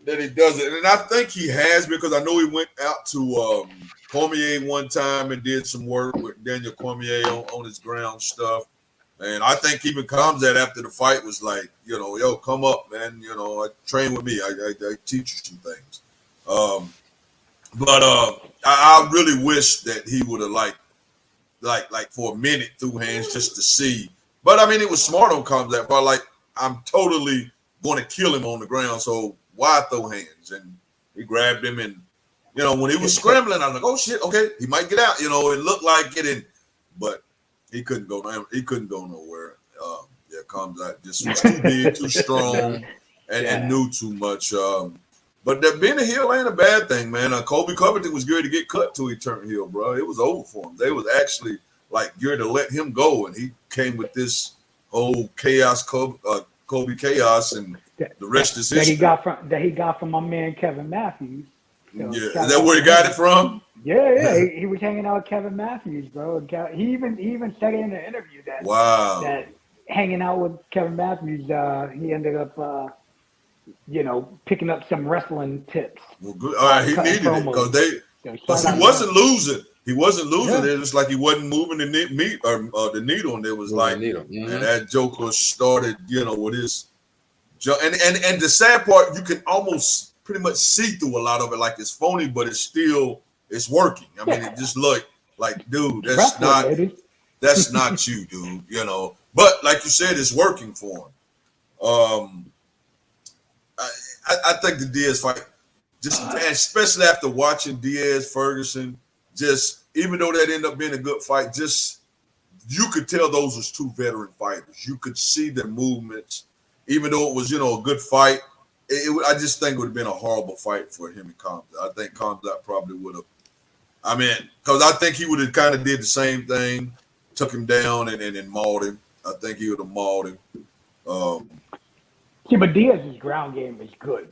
that he does it, and I think he has because I know he went out to Cormier one time and did some work with Daniel Cormier on his ground stuff, and I think even Kamzat after the fight was like, yo, come up, man, train with me, I teach you some things, but I really wish that he would have like for a minute threw hands just to see. But I mean, it was smart on Kamzat. But like, I'm totally going to kill him on the ground. So why throw hands? And he grabbed him, and when he was scrambling, I was like, oh shit, okay, he might get out. It looked like it, but he couldn't go. He couldn't go nowhere. Kamzat just was too big, too strong, and knew too much. But that being a heel ain't a bad thing, man. Colby Covington was good to get cut till he turned heel, bro. It was over for him. They was actually like good to let him go, and he came with this whole chaos, Kobe chaos, and the rest is history. That he got from my man Kevin Matthews. So is that where he got it from? Yeah. He was hanging out with Kevin Matthews, bro. He even said in the interview that hanging out with Kevin Matthews, he ended up. Picking up some wrestling tips. Well, good. All right, he needed it because he wasn't losing. He wasn't losing. It was like he wasn't moving the the needle, and it was like, and that Joker started, with his, and the sad part, you can almost pretty much see through a lot of it, like it's phony, but it's working. I mean, it just looked like, dude, that's not you, dude. But like you said, it's working for him. I think the Diaz fight, especially after watching Diaz Ferguson, even though that ended up being a good fight, you could tell those was two veteran fighters. You could see their movements, even though it was a good fight. I just think it would have been a horrible fight for him and Kamzat. I think Kamzat probably would have. I mean, because I think he would have kind of did the same thing, took him down and mauled him. I think he would have mauled him. Yeah, but Diaz's ground game is good.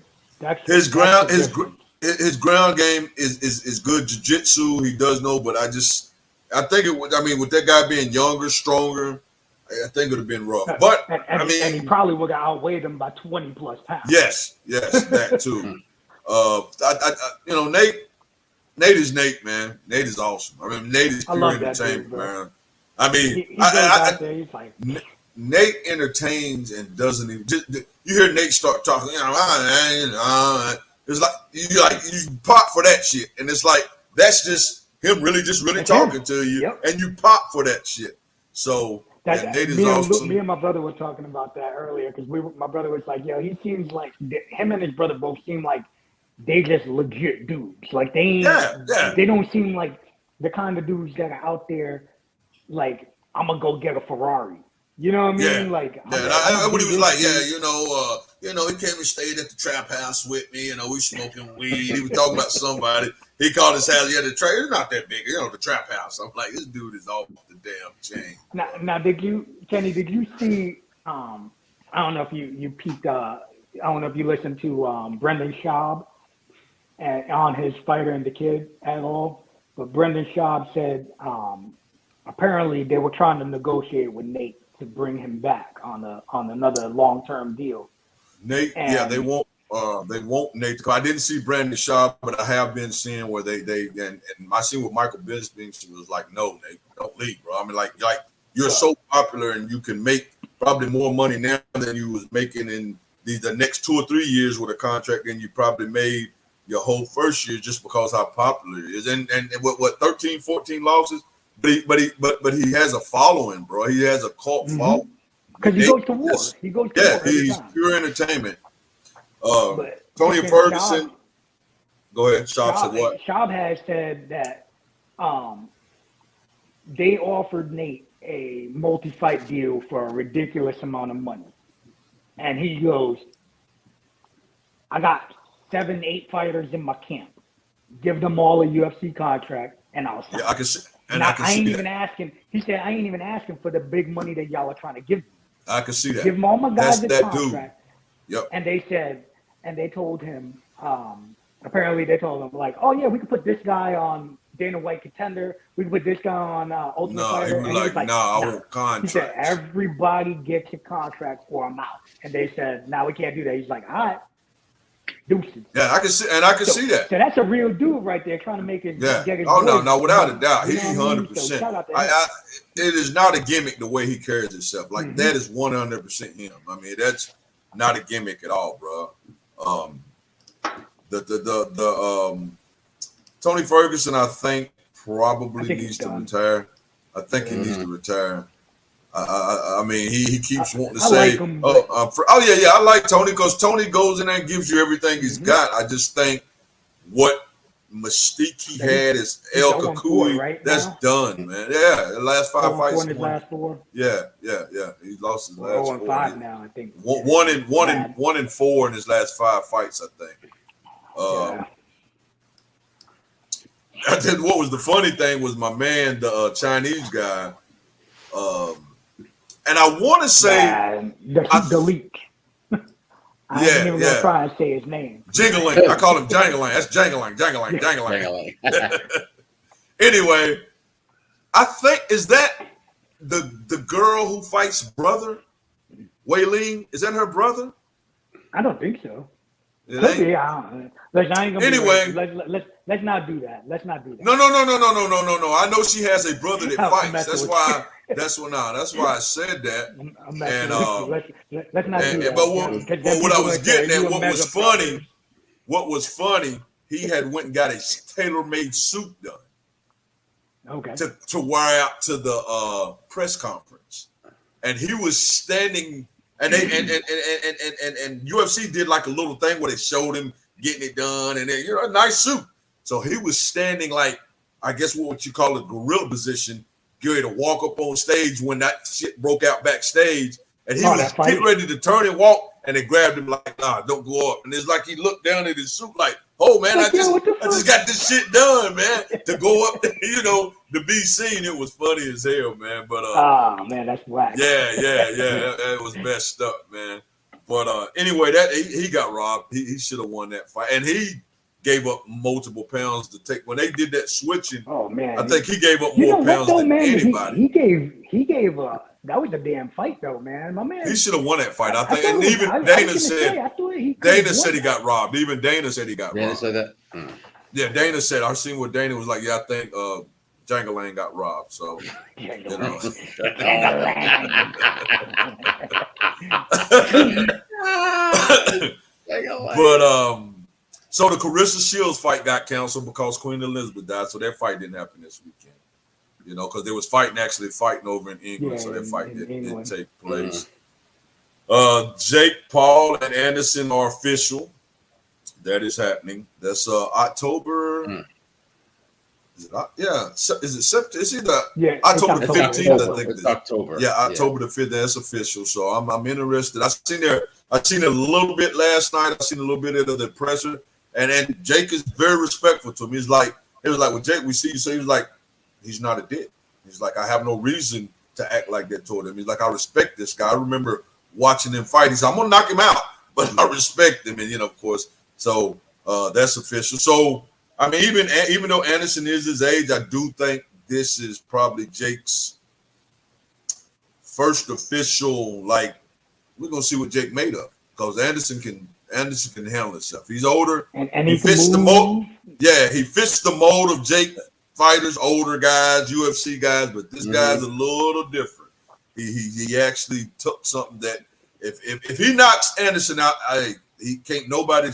His ground game is good jiu-jitsu. He does know, but I think it would. I mean, with that guy being younger, stronger, I think it would have been rough. But and he probably would have outweighed him by 20 plus pounds. Yes, that too. Nate is Nate, man. Nate is awesome. I mean, Nate is pure entertainment, man. I mean, he's like. Nate entertains and doesn't even. You hear Nate start talking, it's like you pop for that shit, and it's like that's just him really talking to you, and you pop for that shit. So Nate is awesome. Me and my brother were talking about that earlier because my brother was like, "Yo, he seems like him and his brother both seem like they just legit dudes. Like they don't seem like the kind of dudes that are out there like I'm gonna go get a Ferrari." You know what I mean? What he was like, he came and stayed at the trap house with me. We smoking weed. He was talking about somebody. He called his house. The trap. It's not that big. The trap house. I'm like, this dude is off the damn chain. Now, Kenny? Did you see? I don't know if you peeped. I don't know if you listened to Brendan Schaub on his Fighter and the Kid at all. But Brendan Schaub said apparently they were trying to negotiate with Nate to bring him back on another long-term deal. Nate, they won't Nate. I didn't see Brandon Schaub, but I have been seeing where they and I seen with Michael Bisping, she was like, no, Nate, don't leave, bro. I mean, like you're so popular and you can make probably more money now than you was making in the next 2 or 3 years with a contract than you probably made your whole first year just because how popular it is. And what 13, 14 losses. But he has a following, bro. He has a cult following. Because he goes to war. He goes to war. He's pure entertainment. Tony Ferguson. Go ahead. Schaub said what? Schaub has said that they offered Nate a multi-fight deal for a ridiculous amount of money. And he goes, I got 7, 8 fighters in my camp. give them all a UFC contract, and I'll sign. Yeah, I can see. And I can ain't see even that. asking. He said, I ain't even asking for the big money that y'all are trying to give me. I can see that. Give them all my guys That's a that dude. contract. Yep. And they told him, apparently they told him, like, oh, yeah, we could put this guy on Dana White Contender. We could put this guy on Ultimate No, Fighter. he was like, nah, I want contracts. He said, everybody gets a contract or I'm out. And they said, no, we can't do that. He's like, all right. Deuces. Yeah, I can see, and I can see that. So that's a real dude right there, trying to make his get his no, without a doubt, he you know 100%. So shout out to him. It is not a gimmick the way he carries himself. Like that is 100% him. I mean, that's not a gimmick at all, bro. Tony Ferguson, I think probably needs to retire. I think he needs to retire. I mean, he keeps wanting to say, like him, I like Tony because Tony goes in there and gives you everything he's got. I just think what mystique he had as El Kakui, right that's now? done, man. Yeah, the last 5 fights. Last 4. Yeah. He lost his last 4. 5 now, I think. One and 4 in his last 5 fights, I think. I tell you what was the funny thing was my man, the Chinese guy. And I want to say the leak. I ain't even gonna try and say his name. Jingling. I call him Jangling. That's Jangling. Anyway, I think is that the girl who fights brother, Wei-Ling? Is that her brother? I don't think so. Could be. Let's not do that. No. I know she has a brother that fights. That's why I said that. And let's not do that. But what I was getting at, what was funny, he had went and got a tailor-made suit done. Okay. To wear out to the press conference, and he was standing. And they and UFC did like a little thing where they showed him getting it done, and then a nice suit. So he was standing like, I guess what you call a gorilla position, getting to walk up on stage when that shit broke out backstage, and he was getting ready to turn and walk, and they grabbed him like, nah, don't go up. And it's like he looked down at his suit like, oh man, I just got this shit done, man, to go up there, to be seen. It was funny as hell, man. But oh man, that's whack. Yeah, it was messed up, man. But anyway, that he got robbed. He should have won that fight, and he gave up multiple pounds to take when they did that switching. Oh man, I think he gave up more pounds than anybody. He gave that was a damn fight though, man. My man, he should have won that fight. I think, and even Dana said he got robbed. Even Dana said he got robbed. Dana said that. Yeah, Dana said. I seen what Dana was like. Yeah, I think Jangling got robbed. So But so the Carissa Shields fight got canceled because Queen Elizabeth died. So that fight didn't happen this weekend. Because they was actually fighting over in England, so that fight didn't take place. Jake Paul and Anderson are official. That is happening. That's October. Is it October 15th? I think it's October. Yeah, October the 5th. That's official. So I'm interested. I seen a little bit last night. I seen a little bit of the presser, and then Jake is very respectful to me. It was like with Jake, we see you. So he was like, he's not a dick. He's like, I have no reason to act like that toward him. He's like, I respect this guy. I remember watching him fight. He said, I'm gonna knock him out, but I respect him, and of course. So that's official. So I mean, even though Anderson is his age, I do think this is probably Jake's first official. Like, we're gonna see what Jake made of, because Anderson can handle himself. He's older, and he fits the mold. Yeah, he fits the mold of Jake fighters, older guys, UFC guys. But this guy's a little different. He actually took something that if he knocks Anderson out, he can't nobody.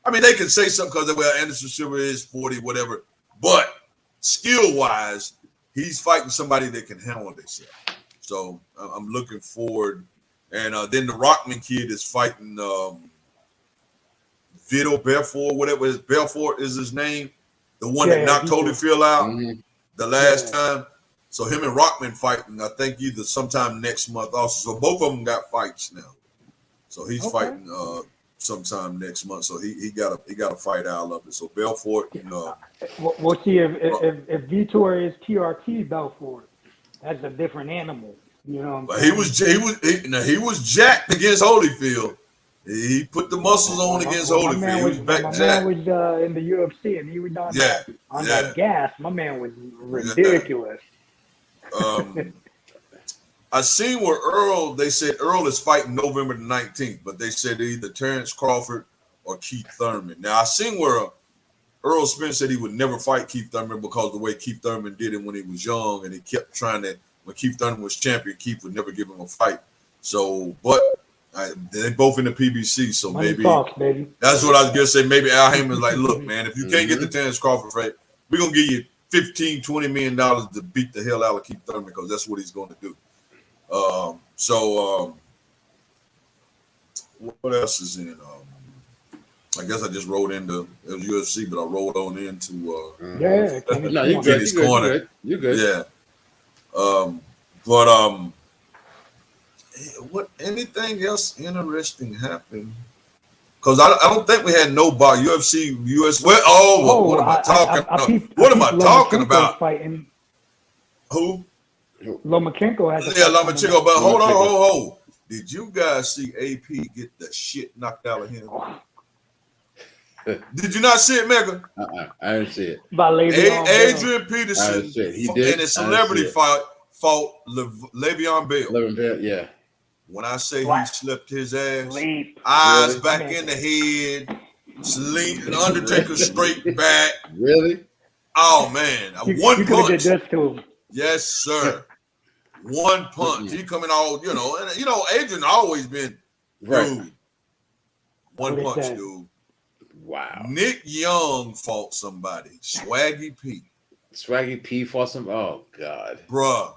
I mean, they can say something because Anderson Silva is 40, whatever. But skill-wise, he's fighting somebody that can handle this. So I'm looking forward. And then the Rockman kid is fighting Vito Belfort, whatever Belfort is his name, the one that knocked Holyfield out the last time. So him and Rockman fighting, I think either sometime next month also. So both of them got fights now. So he's fighting sometime next month. So he got a fight out of it. So Belfort, We'll see if Vitor is TRT Belfort. That's a different animal. You know what I'm saying? he was jacked against Holyfield. He put the muscles on against Holyfield. He was back jacked. Man was in the UFC and he was on that gas. My man was ridiculous. I seen where they said Earl is fighting November the 19th, but they said either Terrence Crawford or Keith Thurman. Now I seen where Earl Spence said he would never fight Keith Thurman because the way Keith Thurman did it when he was young, and he kept trying to. When Keith Thurman was champion, Keith would never give him a fight. So, but they both in the PBC, so maybe that's what I was gonna say. Maybe Al Heyman's like, look, man, if you can't get the Terrence Crawford fight, we're gonna give you $15-20 million to beat the hell out of Keith Thurman because that's what he's going to do. What else is in? I guess I just rolled into UFC, but I rolled on into no, you're good. You're good. Yeah. What anything else interesting happened? Because I don't think we had no UFC US. What am I talking about? What am I talking about? Fighting. Who? Lomachenko has. Yeah, Lomachenko. But hold on. Did you guys see AP get the shit knocked out of him? Did you not see it, Mega? I didn't see it. Adrian Peterson he did. in a celebrity fight fought Le'Veon Bell. Yeah. When I say he slept his ass, eyes back in the head, Undertaker straight back. Really? Oh man, one punch. Did this to him. Yes, sir. One punch. He coming all, and Adrian always been dude. One punch, dude. Wow. Nick Young fought somebody. Swaggy P fought some. Oh God. Bruh.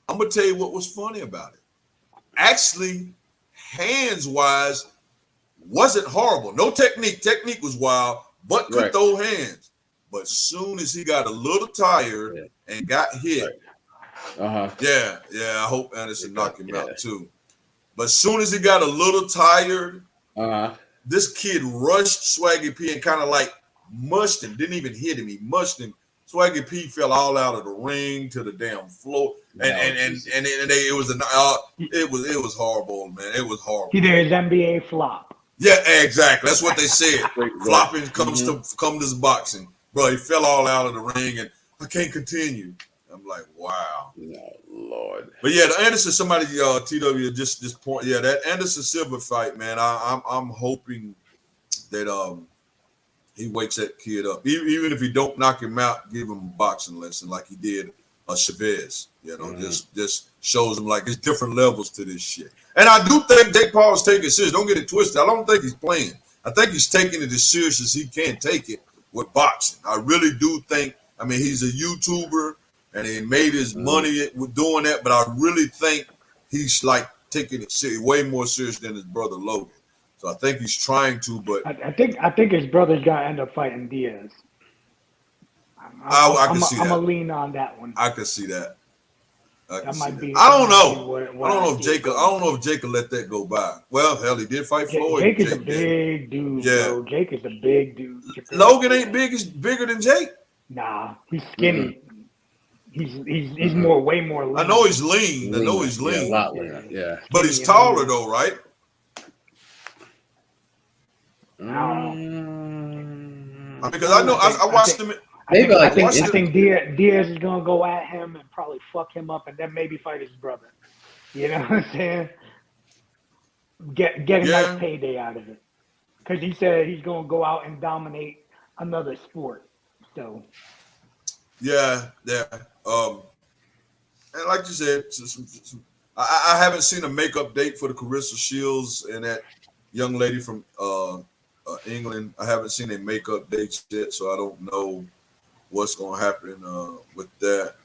I'm gonna tell you what was funny about it. Actually, hands-wise, wasn't horrible. No technique. Technique was wild, but could throw hands. But soon as he got a little tired and got hit, I hope Anderson knocked him out too. But soon as he got a little tired, this kid rushed Swaggy P and kind of like mushed him. Didn't even hit him. He mushed him. Swaggy P fell all out of the ring to the damn floor, it was horrible, man. It was horrible. He did his NBA flop. Yeah, exactly. That's what they said. Flopping comes to boxing, bro. He fell all out of the ring, and I can't continue. I'm like, wow. No, Lord. But yeah, the Anderson, somebody, TW, just this point. Yeah, that Anderson Silva fight, man. I'm hoping that he wakes that kid up. Even if he don't knock him out, give him a boxing lesson like he did Chavez. Just shows him like there's different levels to this shit. And I do think Jake Paul is taking it serious. Don't get it twisted. I don't think he's playing. I think he's taking it as serious as he can take it with boxing. I really do think. I mean, he's a YouTuber and he made his money with doing that. But I really think he's like taking it way more serious than his brother Logan. So I think he's trying to, but I think his brother's gonna end up fighting Diaz. I can see that. I'm gonna lean on that one. I can see that. I don't know. I don't know if Jacob let that go by. Well, hell, he did fight Floyd. Jake is a big dude, bro. Jake is a big dude. Logan ain't big. He's bigger than Jake. Nah, he's skinny. He's way more lean. I know he's lean. I know he's lean. Yeah, a lot leaner. Yeah. But he's taller though, right? Because I know I watched him. I think Diaz is gonna go at him and probably fuck him up, and then maybe fight his brother. You know what I'm saying? Get a nice payday out of it, because he said he's gonna go out and dominate another sport. So. Yeah. And like you said, I haven't seen a makeup date for the Carissa Shields and that young lady from England. I haven't seen a makeup date yet, so I don't know what's going to happen with that.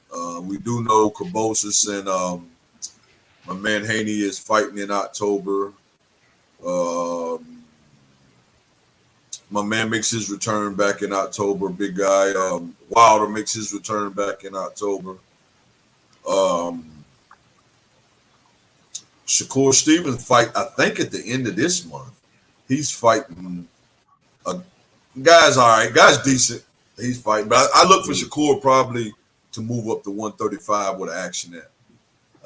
We do know Cabosis and my man Haney is fighting in October. My man makes his return back in October. Big guy. Wilder makes his return back in October. Shakur Stevens fight, I think, at the end of this month. he's fighting. Guy's all right. Guy's decent. He's fighting, but I look for Shakur probably to move up to 135 with action at.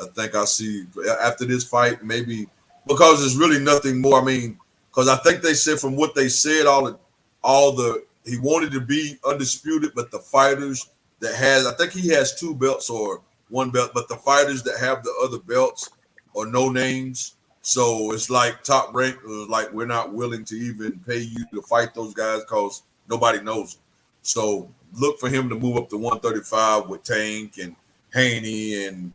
I think I see after this fight maybe because there's really nothing more. I mean, because I think they said from what they said, all the he wanted to be undisputed, but the fighters that has I think he has 2 belts or 1 belt, but the fighters that have the other belts are no names. So it's like Top Rank was like we're not willing to even pay you to fight those guys because nobody knows them. So look for him to move up to 135 with Tank and Haney and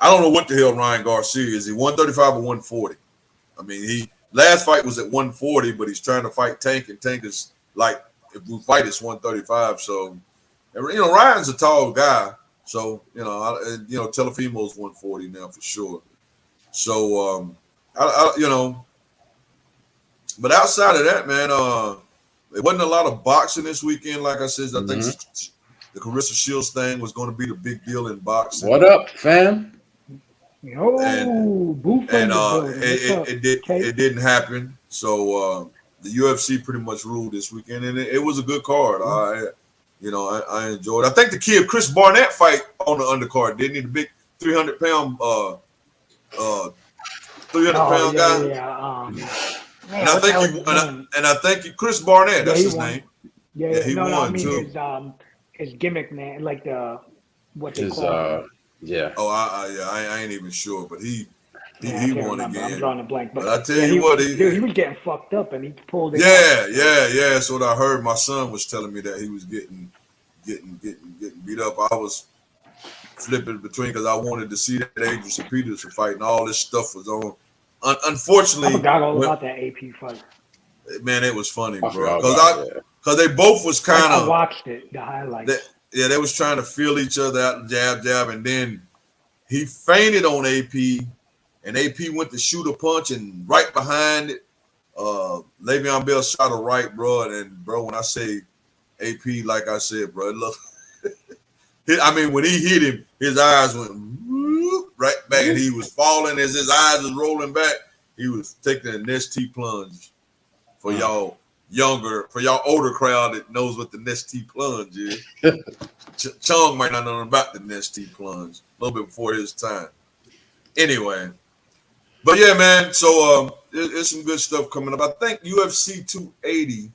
I don't know what the hell Ryan Garcia is. He 135 or 140? I mean, he last fight was at 140, but he's trying to fight Tank, and Tank is like if we fight it's 135. So Ryan's a tall guy. So Telefimo's 140 now for sure. So but outside of that, man, there wasn't a lot of boxing this weekend. Like I said, I think the Carissa Shields thing was going to be the big deal in boxing. What up, fam? It didn't happen. So the UFC pretty much ruled this weekend, and it was a good card. I enjoyed it. I think the kid Chris Barnett fight on the undercard, didn't he? The big 300-pound 300-pound guy. Yeah. And I think Chris Barnett, that's his name. Yeah, he won too. His gimmick, man, like what they call it. Yeah. Oh, I ain't even sure, but he won again. I'm drawing a blank, but I tell you what, he was getting fucked up, and he pulled it. Yeah. That's what I heard. My son was telling me that he was getting beat up. I was flipping between because I wanted to see that Adrian Peterson fight, and all this stuff was on. Unfortunately, I forgot all about that AP fight. Man, it was funny, bro. Because they both was kind of. I watched it, the highlights. They was trying to feel each other out, jab, and then he feinted on AP, and AP went to shoot a punch, and right behind it, Le'Veon Bell shot a right, bro. And bro, when I say AP, like I said, bro, look, when he hit him, his eyes went right back, and he was falling as his eyes was rolling back. He was taking a Nestea plunge for y'all. For y'all older crowd that knows what the Nestea plunge is. Chung might not know about the Nestea plunge. A little bit before his time. Anyway. But yeah, man. So there's some good stuff coming up. I think UFC 280.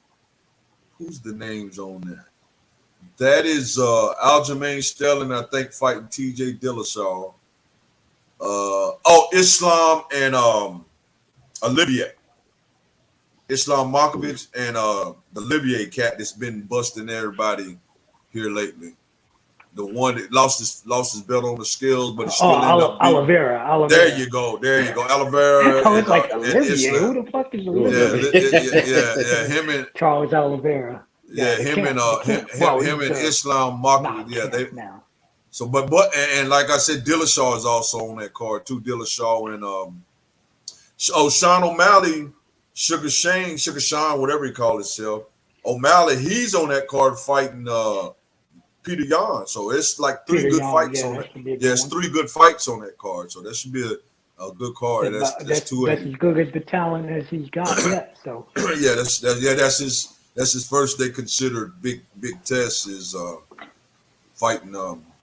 Who's the names on that? That is Aljamain Sterling, I think, fighting TJ Dillashaw. Islam and Olivier. Islam Makhachev and the Olivier cat that's been busting everybody here lately. The one that lost his belt on the scales, but it's still Oliveira. There you go. Oliveira. I was like, Olivier? Who the fuck is Olivier? Yeah. Him and Charles Oliveira. Yeah, him and Islam Makhachev. Yeah, they now. So, but like I said, Dillashaw is also on that card too. Dillashaw and Sean O'Malley. Sugar Sean, whatever he called himself. O'Malley, he's on that card fighting Peter Yan. So it's like three good fights on that. Yeah, it's 3 good fights on that card. So that should be a good card. That's 280. That's as good as the talent as he's got yet. So that's his first they considered big test is fighting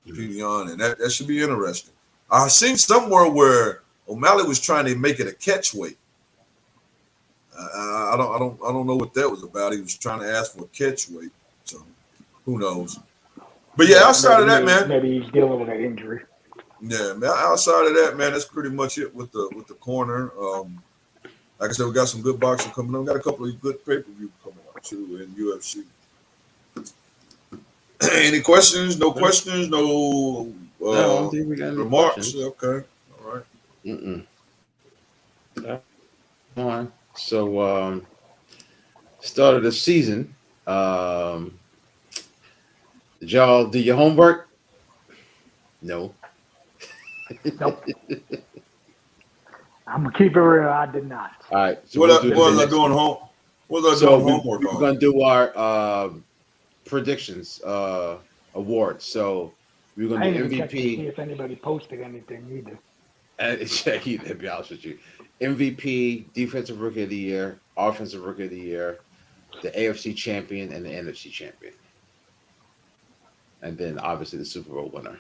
Peter Yan, and that should be interesting. I seen somewhere where O'Malley was trying to make it a catch weight. I don't know what that was about. He was trying to ask for a catch weight, so who knows? But yeah, outside of that, man, maybe he's dealing with an injury. Yeah, man. Outside of that, man, that's pretty much it with the corner. Like I said, we got some good boxing coming up. We got a couple of good pay-per-view coming up too in UFC. Any questions? No questions? No. I don't think we got any remarks. Questions. Okay, all right. All right. So, start of the season. Did y'all do your homework? No. Nope. I'm gonna keep it real. I did not. All right. So what was I doing home? What was I doing homework on? We're gonna do our predictions awards. So we're gonna do MVP. Check to see if anybody posted anything either. And to be honest with you, MVP, Defensive Rookie of the Year, Offensive Rookie of the Year, the AFC champion, and the NFC champion, and then obviously the Super Bowl winner.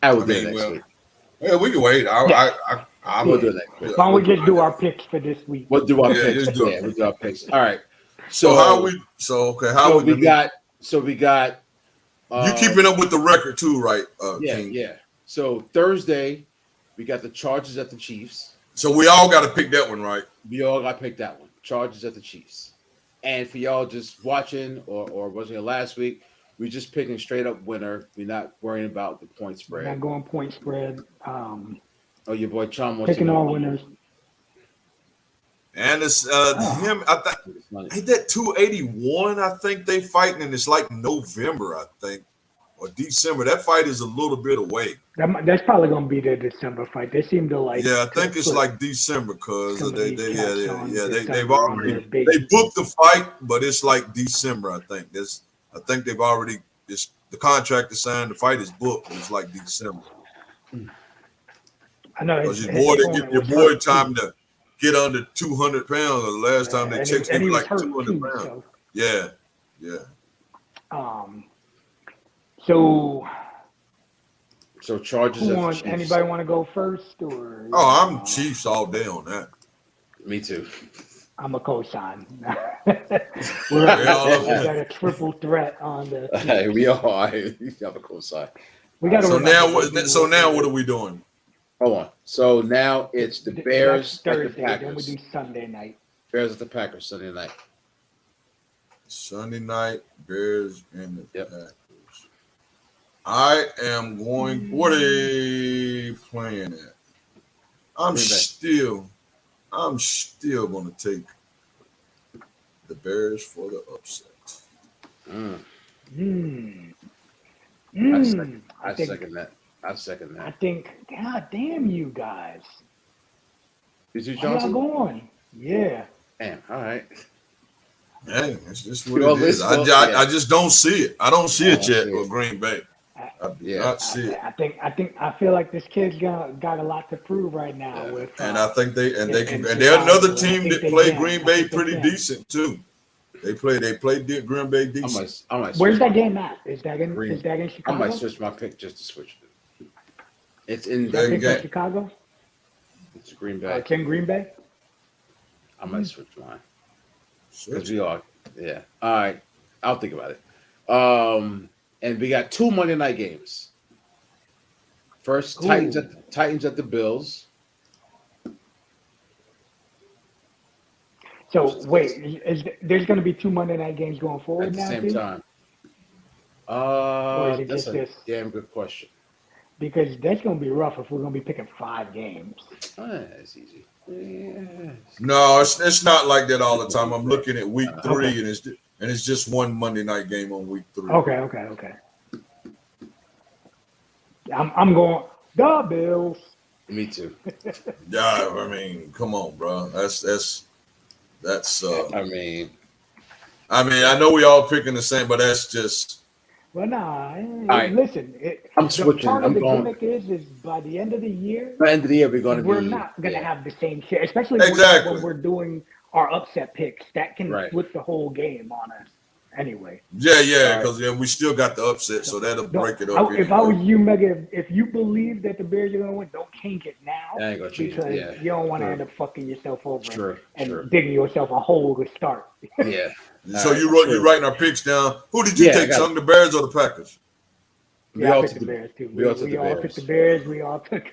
I will do it next week. Yeah, we can wait. I will do it next week. Why don't we just do our picks for this week? We'll do our picks. We'll do our picks. All right. So how we? So okay. How we got? So we got. You keeping up with the record too, right? Yeah, King? So Thursday, we got the Chargers at the Chiefs. So we all got to pick that one, right? We all got to pick that one. Chargers at the Chiefs. And for y'all just watching or watching it last week, we just picking straight up winner. We're not worrying about the point spread. We're not going point spread. Your boy Chum wants picking all winners. And it's him. I think ain't that 281. I think they fighting, and it's like November, I think, or December. That fight is a little bit away. That's probably gonna be the December fight. They seem to like. Yeah, I think it's like December because they've already they booked the fight, but it's like December. I think they've already the contract is signed. The fight is booked. It's like December. I know because your boy time to get under 200 pounds. The last time they checked, he was like 200 pounds. So. Yeah. So Chargers. Anybody want to go first or? Oh, I'm Chiefs all day on that. Me too. I'm a co-sign. We're got a triple threat on the. Hey, we are. You have a co-sign. We got. So now what are we doing? Hold on. So now it's the Bears Thursday, at the Packers. Then we do Sunday night. Bears at the Packers Sunday night. Sunday night, Bears and the Packers. I am going. What are they playing at? I'm still going to take the Bears for the upset. I second that. I think, God damn you guys. Is you Johnson? Where y'all going? Yeah. Damn, all right. Hey, it's just what it is. I just don't see it. I don't see it yet with Green Bay. I do not see it. I feel like this kid's got a lot to prove right now. And I think they're another team that play Green Bay pretty decent too. They play Green Bay decent. Where's that game at? Is that in Chicago? I might switch my pick just to switch it. It's in Chicago. It's Green Bay. It's in Green Bay. I might switch mine because we are. Yeah. All right. I'll think about it. And we got 2 Monday night games. First, Titans at the Bills. So wait, there's going to be 2 Monday night games going forward at the now? Same time. Or is it that's just a this? Damn good question. Because that's going to be rough if we're going to be picking 5 games. That's easy. Yeah. No, it's not like that all the time. I'm looking at week 3 and it's just 1 Monday night game on week 3. Okay. I'm going the Bills. Me too. Yeah, I mean, come on, bro. That's. I mean, I know we all picking the same, but that's just. Well, nah. Right. Listen, I'm switching. Part of the gimmick is by the end of the year. By the end of the year, we're not going to have the same shit, especially when we're doing our upset picks. That can flip the whole game on us. Anyway. Yeah, because we still got the upset, so that'll break it up. If I was you, Mega, if you believe that the Bears are going to win, don't change it now. I ain't gonna change because it. you don't want to end up fucking yourself over True. digging yourself a hole to start. Yeah. So you're writing our picks down. Who did you take, Sung, the Bears or the Packers? We all took the Bears, too. We all took the Bears. We all took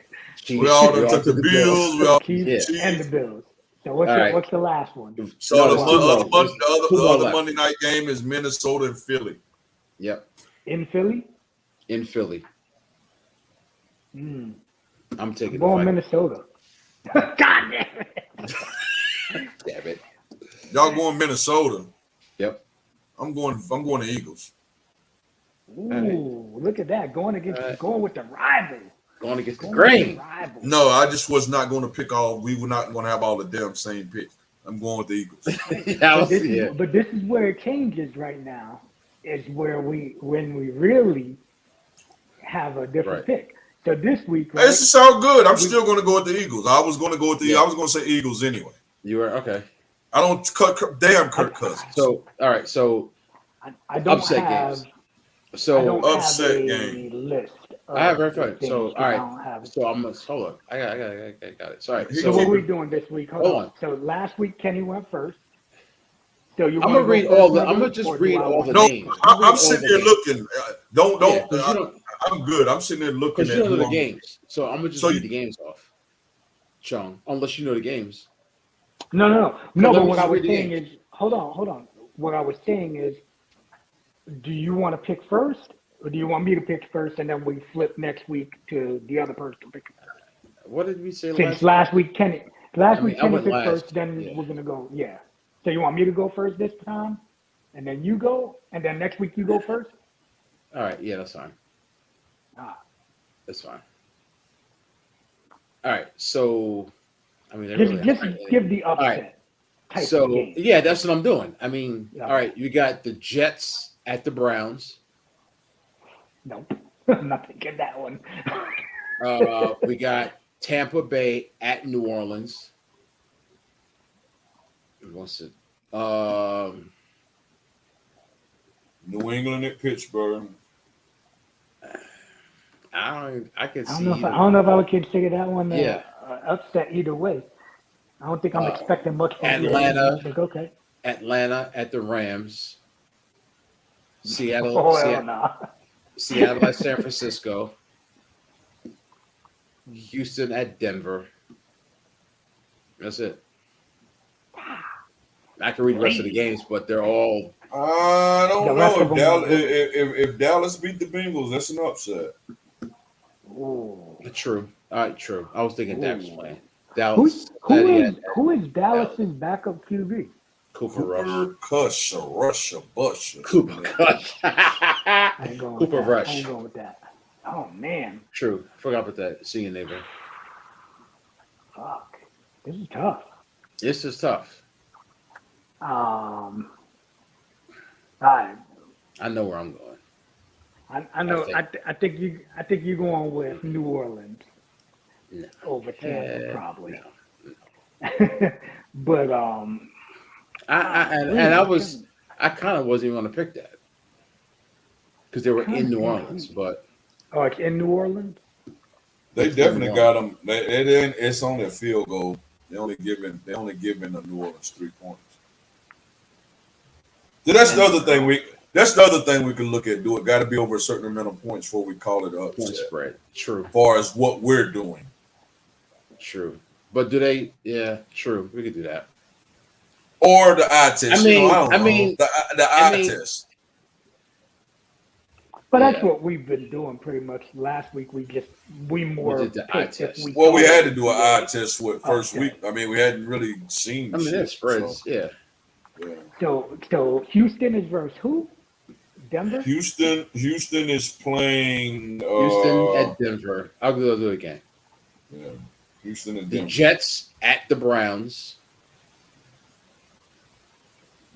the Bills. We all took the Chiefs and the Bills. So what's the last one? So the other Monday night game is Minnesota and Philly. Yep. In Philly? In Philly. I'm taking Minnesota. God damn it. Damn it. Y'all going Minnesota. Yep. I'm going to Eagles. Ooh, look at that. Going with the rival. Going against the grain. No, I just was not going to pick all. We were not going to have all the damn same picks. I'm going with the Eagles. But this is where it changes right now. Is when we really have a different pick. So this week, right? This is all good. I'm still going to go with the Eagles. I was going to go with the. I was going to say Eagles anyway. You were okay. I don't damn Kirk Cousins. So all right. So I don't upset have. games. So I don't upset have a game. list. I have of very the fun. things, So all right. I don't have it. So I'm gonna hold on. I got it. Sorry. So what are we doing this week? Hold on. So last week Kenny went first. So you I'm gonna read all the. I'm gonna just read all the names. I'm sitting here looking. Don't. Yeah, I'm good. I'm sitting there looking because at you don't know the games. So I'm gonna just read the games off. Chung, unless you know the games. No. But what I was saying is, hold on. What I was saying is, do you want to pick first, or do you want me to pick first, and then we flip next week to the other person picking? What did we say Since last week Kenny picked last. first, then we're gonna go. Yeah. So you want me to go first this time, and then you go, and then next week you go first? All right. Yeah, that's fine. That's fine. All right. So, I mean, just give the upset. Type so of game. yeah, that's what I'm doing. I mean, Yeah. all right, you got the Jets at the Browns. Nope, I'm not picking that one. We got Tampa Bay at New Orleans. What's it? New England at Pittsburgh. I can see. I don't know if I would consider that one upset either way. I don't think I'm expecting much from Atlanta. Like, okay. Atlanta at the Rams. Seattle. Seattle at San Francisco. Houston at Denver. That's it. I can read the rest of the games, but they're all. I don't know if Dallas beat the Bengals. That's an upset. Ooh. True. All right, true. I was thinking Dak was playing. Dallas. Who is Dallas's backup QB? Cooper Rush. Cooper Rush. Cooper Rush. I ain't going with that. Oh man. True. Forgot about that. See you, neighbor. Fuck. This is tough. This is tough. I know where I'm going. I know. I think you're going with New Orleans. No. Over Tampa, probably. No. But I kind of wasn't even going to pick that because they were in New Orleans, but it's in New Orleans. They definitely got them. It's only a field goal. They only giving the New Orleans 3 points. So that's the other thing we can look at. Do it got to be over a certain amount of points before we call it an upset. Point spread. True. As far as what we're doing. True. But do they? Yeah. True. We could do that. Or the eye test. I mean, the eye test. But that's what we've been doing pretty much. Last week we did the eye test. We had to do an eye test with first week. I mean, we hadn't really seen. There's spreads. So. Yeah. So Houston is versus who? Denver. Houston is playing. Houston at Denver. I'll do it again. Yeah. Houston and Denver. The Jets at the Browns.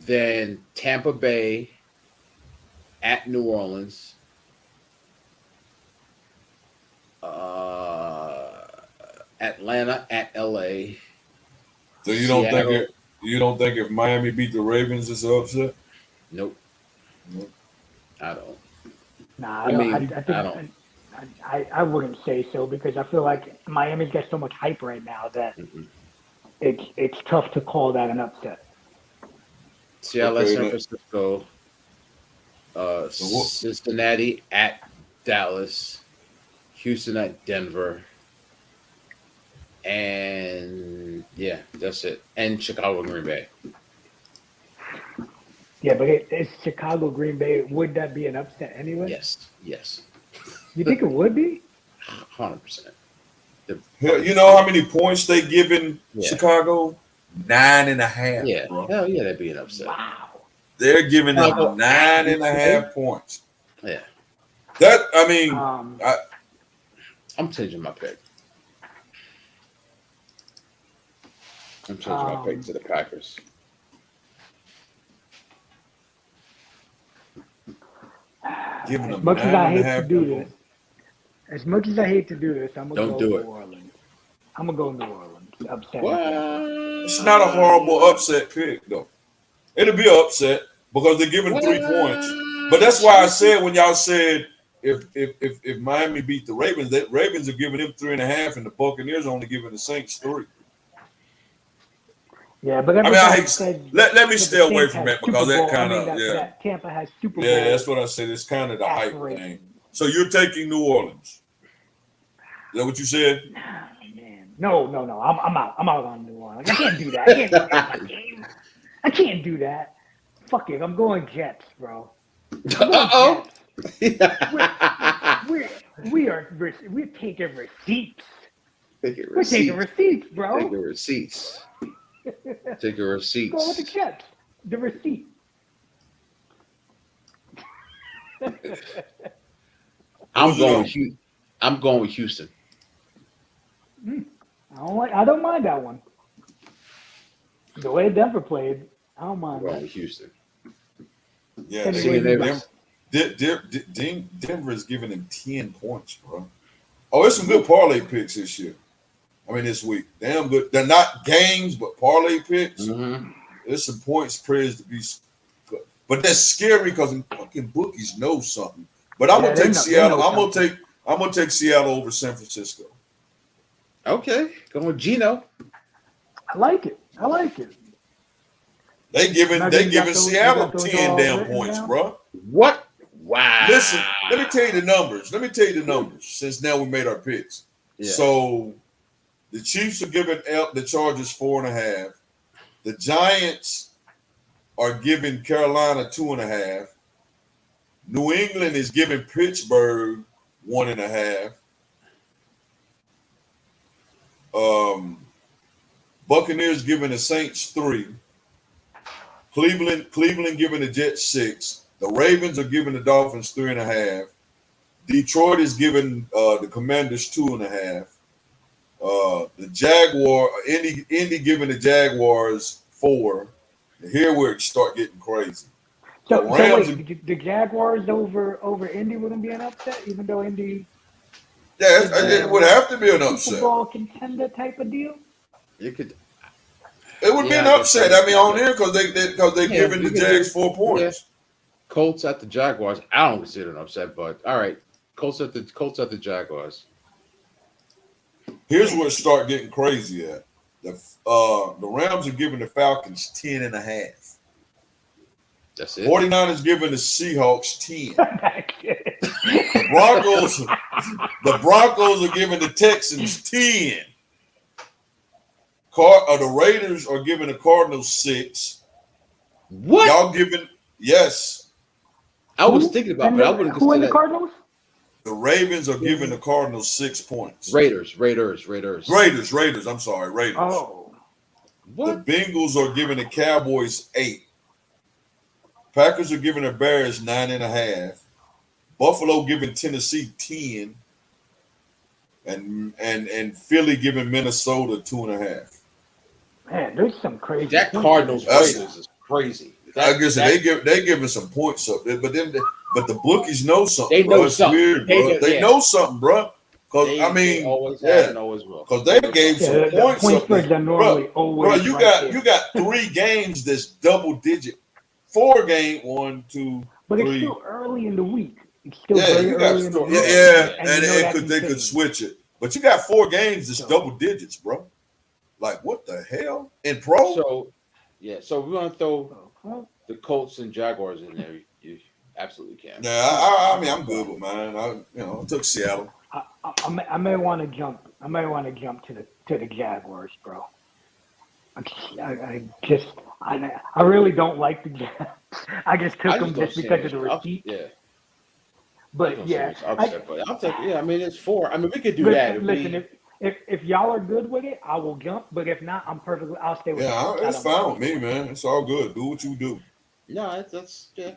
Then Tampa Bay at New Orleans. Atlanta at LA. So you don't think if Miami beat the Ravens it's an upset? Nope. I don't. Nah, I don't. I wouldn't say so because I feel like Miami's got so much hype right now that it's tough to call that an upset. Seattle at San Francisco. Cincinnati at Dallas. Houston at Denver. And yeah, that's it. And Chicago, Green Bay. Yeah, but it's Chicago, Green Bay. Would that be an upset anyway? Yes. You think it would be? 100%. You know how many points they giving Chicago? 9.5. Yeah, bro. Hell yeah, that'd be an upset. Wow. They're giving them 9.5 points. Yeah. I'm changing my pick. I'm changing my pick to the Packers. Giving them as much as I hate to do this, As much as I hate to do this, I'm gonna Don't go do New it. Orleans. I'm gonna go New Orleans. Upset. What? It's not a horrible upset pick though. It'll be an upset because they're giving 3 points. But that's why I said when y'all said if Miami beat the Ravens, that Ravens are giving them 3.5, and the Buccaneers are only giving the Saints 3. Yeah, but I mean, everybody said let me that stay the away Saints from had that because Super that Bowl. kind of that Tampa has Super Bowl. Yeah, that's what I said. It's kind of the hype thing. aspirations. So you're taking New Orleans. Is that what you said? Nah, man. No. I'm out. I'm out on New Orleans. I can't do that. I can't do that in my game. I can't do that. Fuck it. I'm going Jets, bro. Uh-oh. We're taking receipts. Taking We're taking receipts. receipts, bro. Taking receipts. Taking Go with the receipts. Jets. The receipt. I'm going with Houston. I don't mind that one. The way Denver played, I don't I'm mind going that. with Houston. Yeah, Denver is giving him 10 points, bro. Oh, there's some good parlay picks this year. I mean, this week. Damn good. They're not games, but parlay picks. Mm-hmm. There's some points praised to be good. But that's scary because fucking bookies know something. But I'm gonna take Seattle. I'm gonna take Seattle over San Francisco. Okay, going with Gino. I like it. They giving Seattle 10 damn points, bro. What? Wow. Listen, let me tell you the numbers. Since now we made our picks. Yeah. So the Chiefs are giving the Chargers 4.5. The Giants are giving Carolina 2.5. New England is giving Pittsburgh 1.5. Buccaneers giving the Saints 3. Cleveland giving the Jets 6. The Ravens are giving the Dolphins 3.5. Detroit is giving the Commanders 2.5. The Indy giving the Jaguars 4. Here we start getting crazy. So wait, the Jaguars over Indy wouldn't be an upset, even though Indy. Yeah, it would have to be an Super upset. Bowl contender type of deal. You could. It would be an upset. I mean, on there because they giving the Jags 4 points. Yeah. Colts at the Jaguars. I don't consider it an upset, but all right. Colts at the Jaguars. Here's where it start getting crazy at. The Rams are giving the Falcons 10.5. That's it. 49ers giving the Seahawks 10. The Broncos are giving the Texans 10. The Raiders are giving the Cardinals 6. What? Y'all giving yes. I was thinking about, but I wouldn't Who in consider the Cardinals? The Ravens are giving the Cardinals 6 points. Raiders. I'm sorry, Raiders. Oh. What? The Bengals are giving the Cowboys 8. Packers are giving the Bears 9.5. Buffalo giving Tennessee 10. And Philly giving Minnesota 2.5 Man, there's some crazy. That Cardinals Raiders is crazy. I guess they giving some points up there, but the bookies know something. They know it's something. Weird, bro. They know something, bro. Because they always will. Because they gave some points up there. Bro, you got 3 games that's double digit. 4 game 1, 2, but 3. It's still early in the week. It's still very early in the week. And they could switch it. But you got 4 games that's double digits, bro. Like what the hell in pro? So we're gonna throw the Colts and Jaguars in there. You absolutely can. Yeah, I mean I'm good with mine. I took Seattle. I may want to jump. I may want to jump to the Jaguars, bro. I really don't like the Jags. I just took them just because of the receipt. Yeah. But yeah, I'll take it. Yeah, I mean it's 4. I mean we could do that. Listen, if y'all are good with it, I will jump. But if not, I'll stay with it. Yeah, it's fine with me, man. It's all good. Do what you do. No, that's yeah.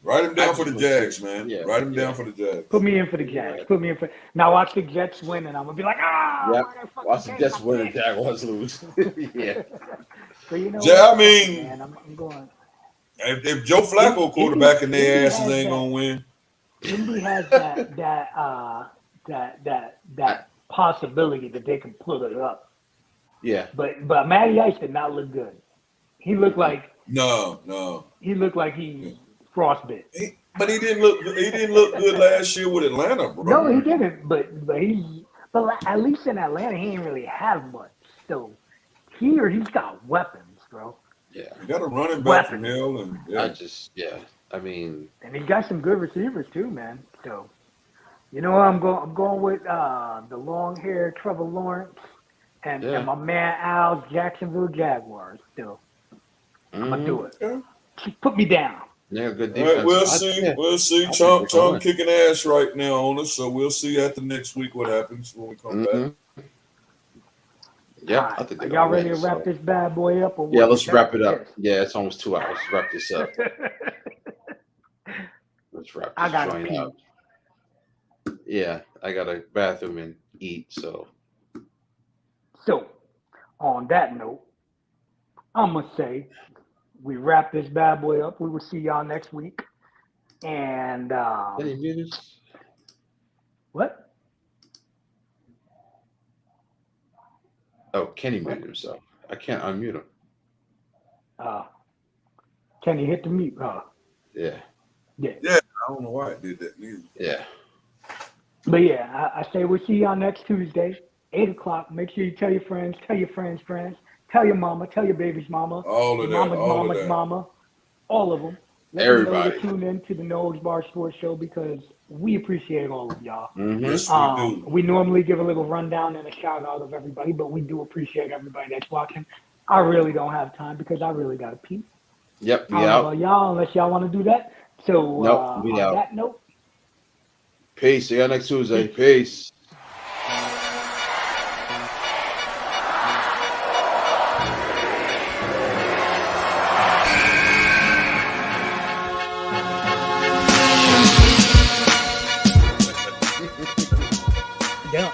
Write him down for the Jags, man. Yeah, Write him down for the Jags. Put me in for the Jags. Put me in for. Now watch the Jets win, and I'm gonna be like, Yep. Watch the Jets win and Jaguars lose. Yeah. So you know. I mean, man, I'm going. If Joe Flacco quarterback and their asses ain't gonna win. Indy has that possibility that they can pull it up. Yeah. But Matty Ice did not look good. He looked like No. he looked like he frostbit. But he didn't look good last year with Atlanta, bro. No, he didn't. But at least in Atlanta he didn't really have much. So here he's got weapons, bro. Yeah. You got a running back from Hill, and and he's got some good receivers too, man. So you know what I'm going with the long haired Trevor Lawrence and my man Al's Jacksonville Jaguars still. I'm gonna do it. Yeah. Put me down. Yeah, good All defense. right, we'll see. Chomp kicking ass right now on us, so we'll see after next week what happens when we come back. Yeah, right. I think are y'all ready to wrap this bad boy up? Or yeah, let's wrap it up. Yeah, it's almost 2 hours. Let's wrap this up. Let's wrap this joint up. Yeah, I got a bathroom and eat, so. So, on that note, I'm going to say we wrap this bad boy up. We will see y'all next week. And, Any minutes? What? Oh, Kenny muted himself. I can't unmute him. Kenny hit the mute. Yeah. I don't know why I did that neither. Yeah. But yeah, I say we'll see y'all next Tuesday, 8 o'clock. Make sure you tell your friends, tell your friends' friends, tell your mama, tell your baby's mama, all of that, mama's mama, all of them. Let everybody them know to tune in to the Noah's Bar Sports Show because we appreciate all of y'all. Mm-hmm. Yes, we do. We normally give a little rundown and a shout out of everybody, but we do appreciate everybody that's watching. I really don't have time because I really got to pee. Yep, I don't know about y'all unless y'all want to do that. So nope, we on out. that note, peace. See you next Tuesday. Peace.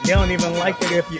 they don't even like it if you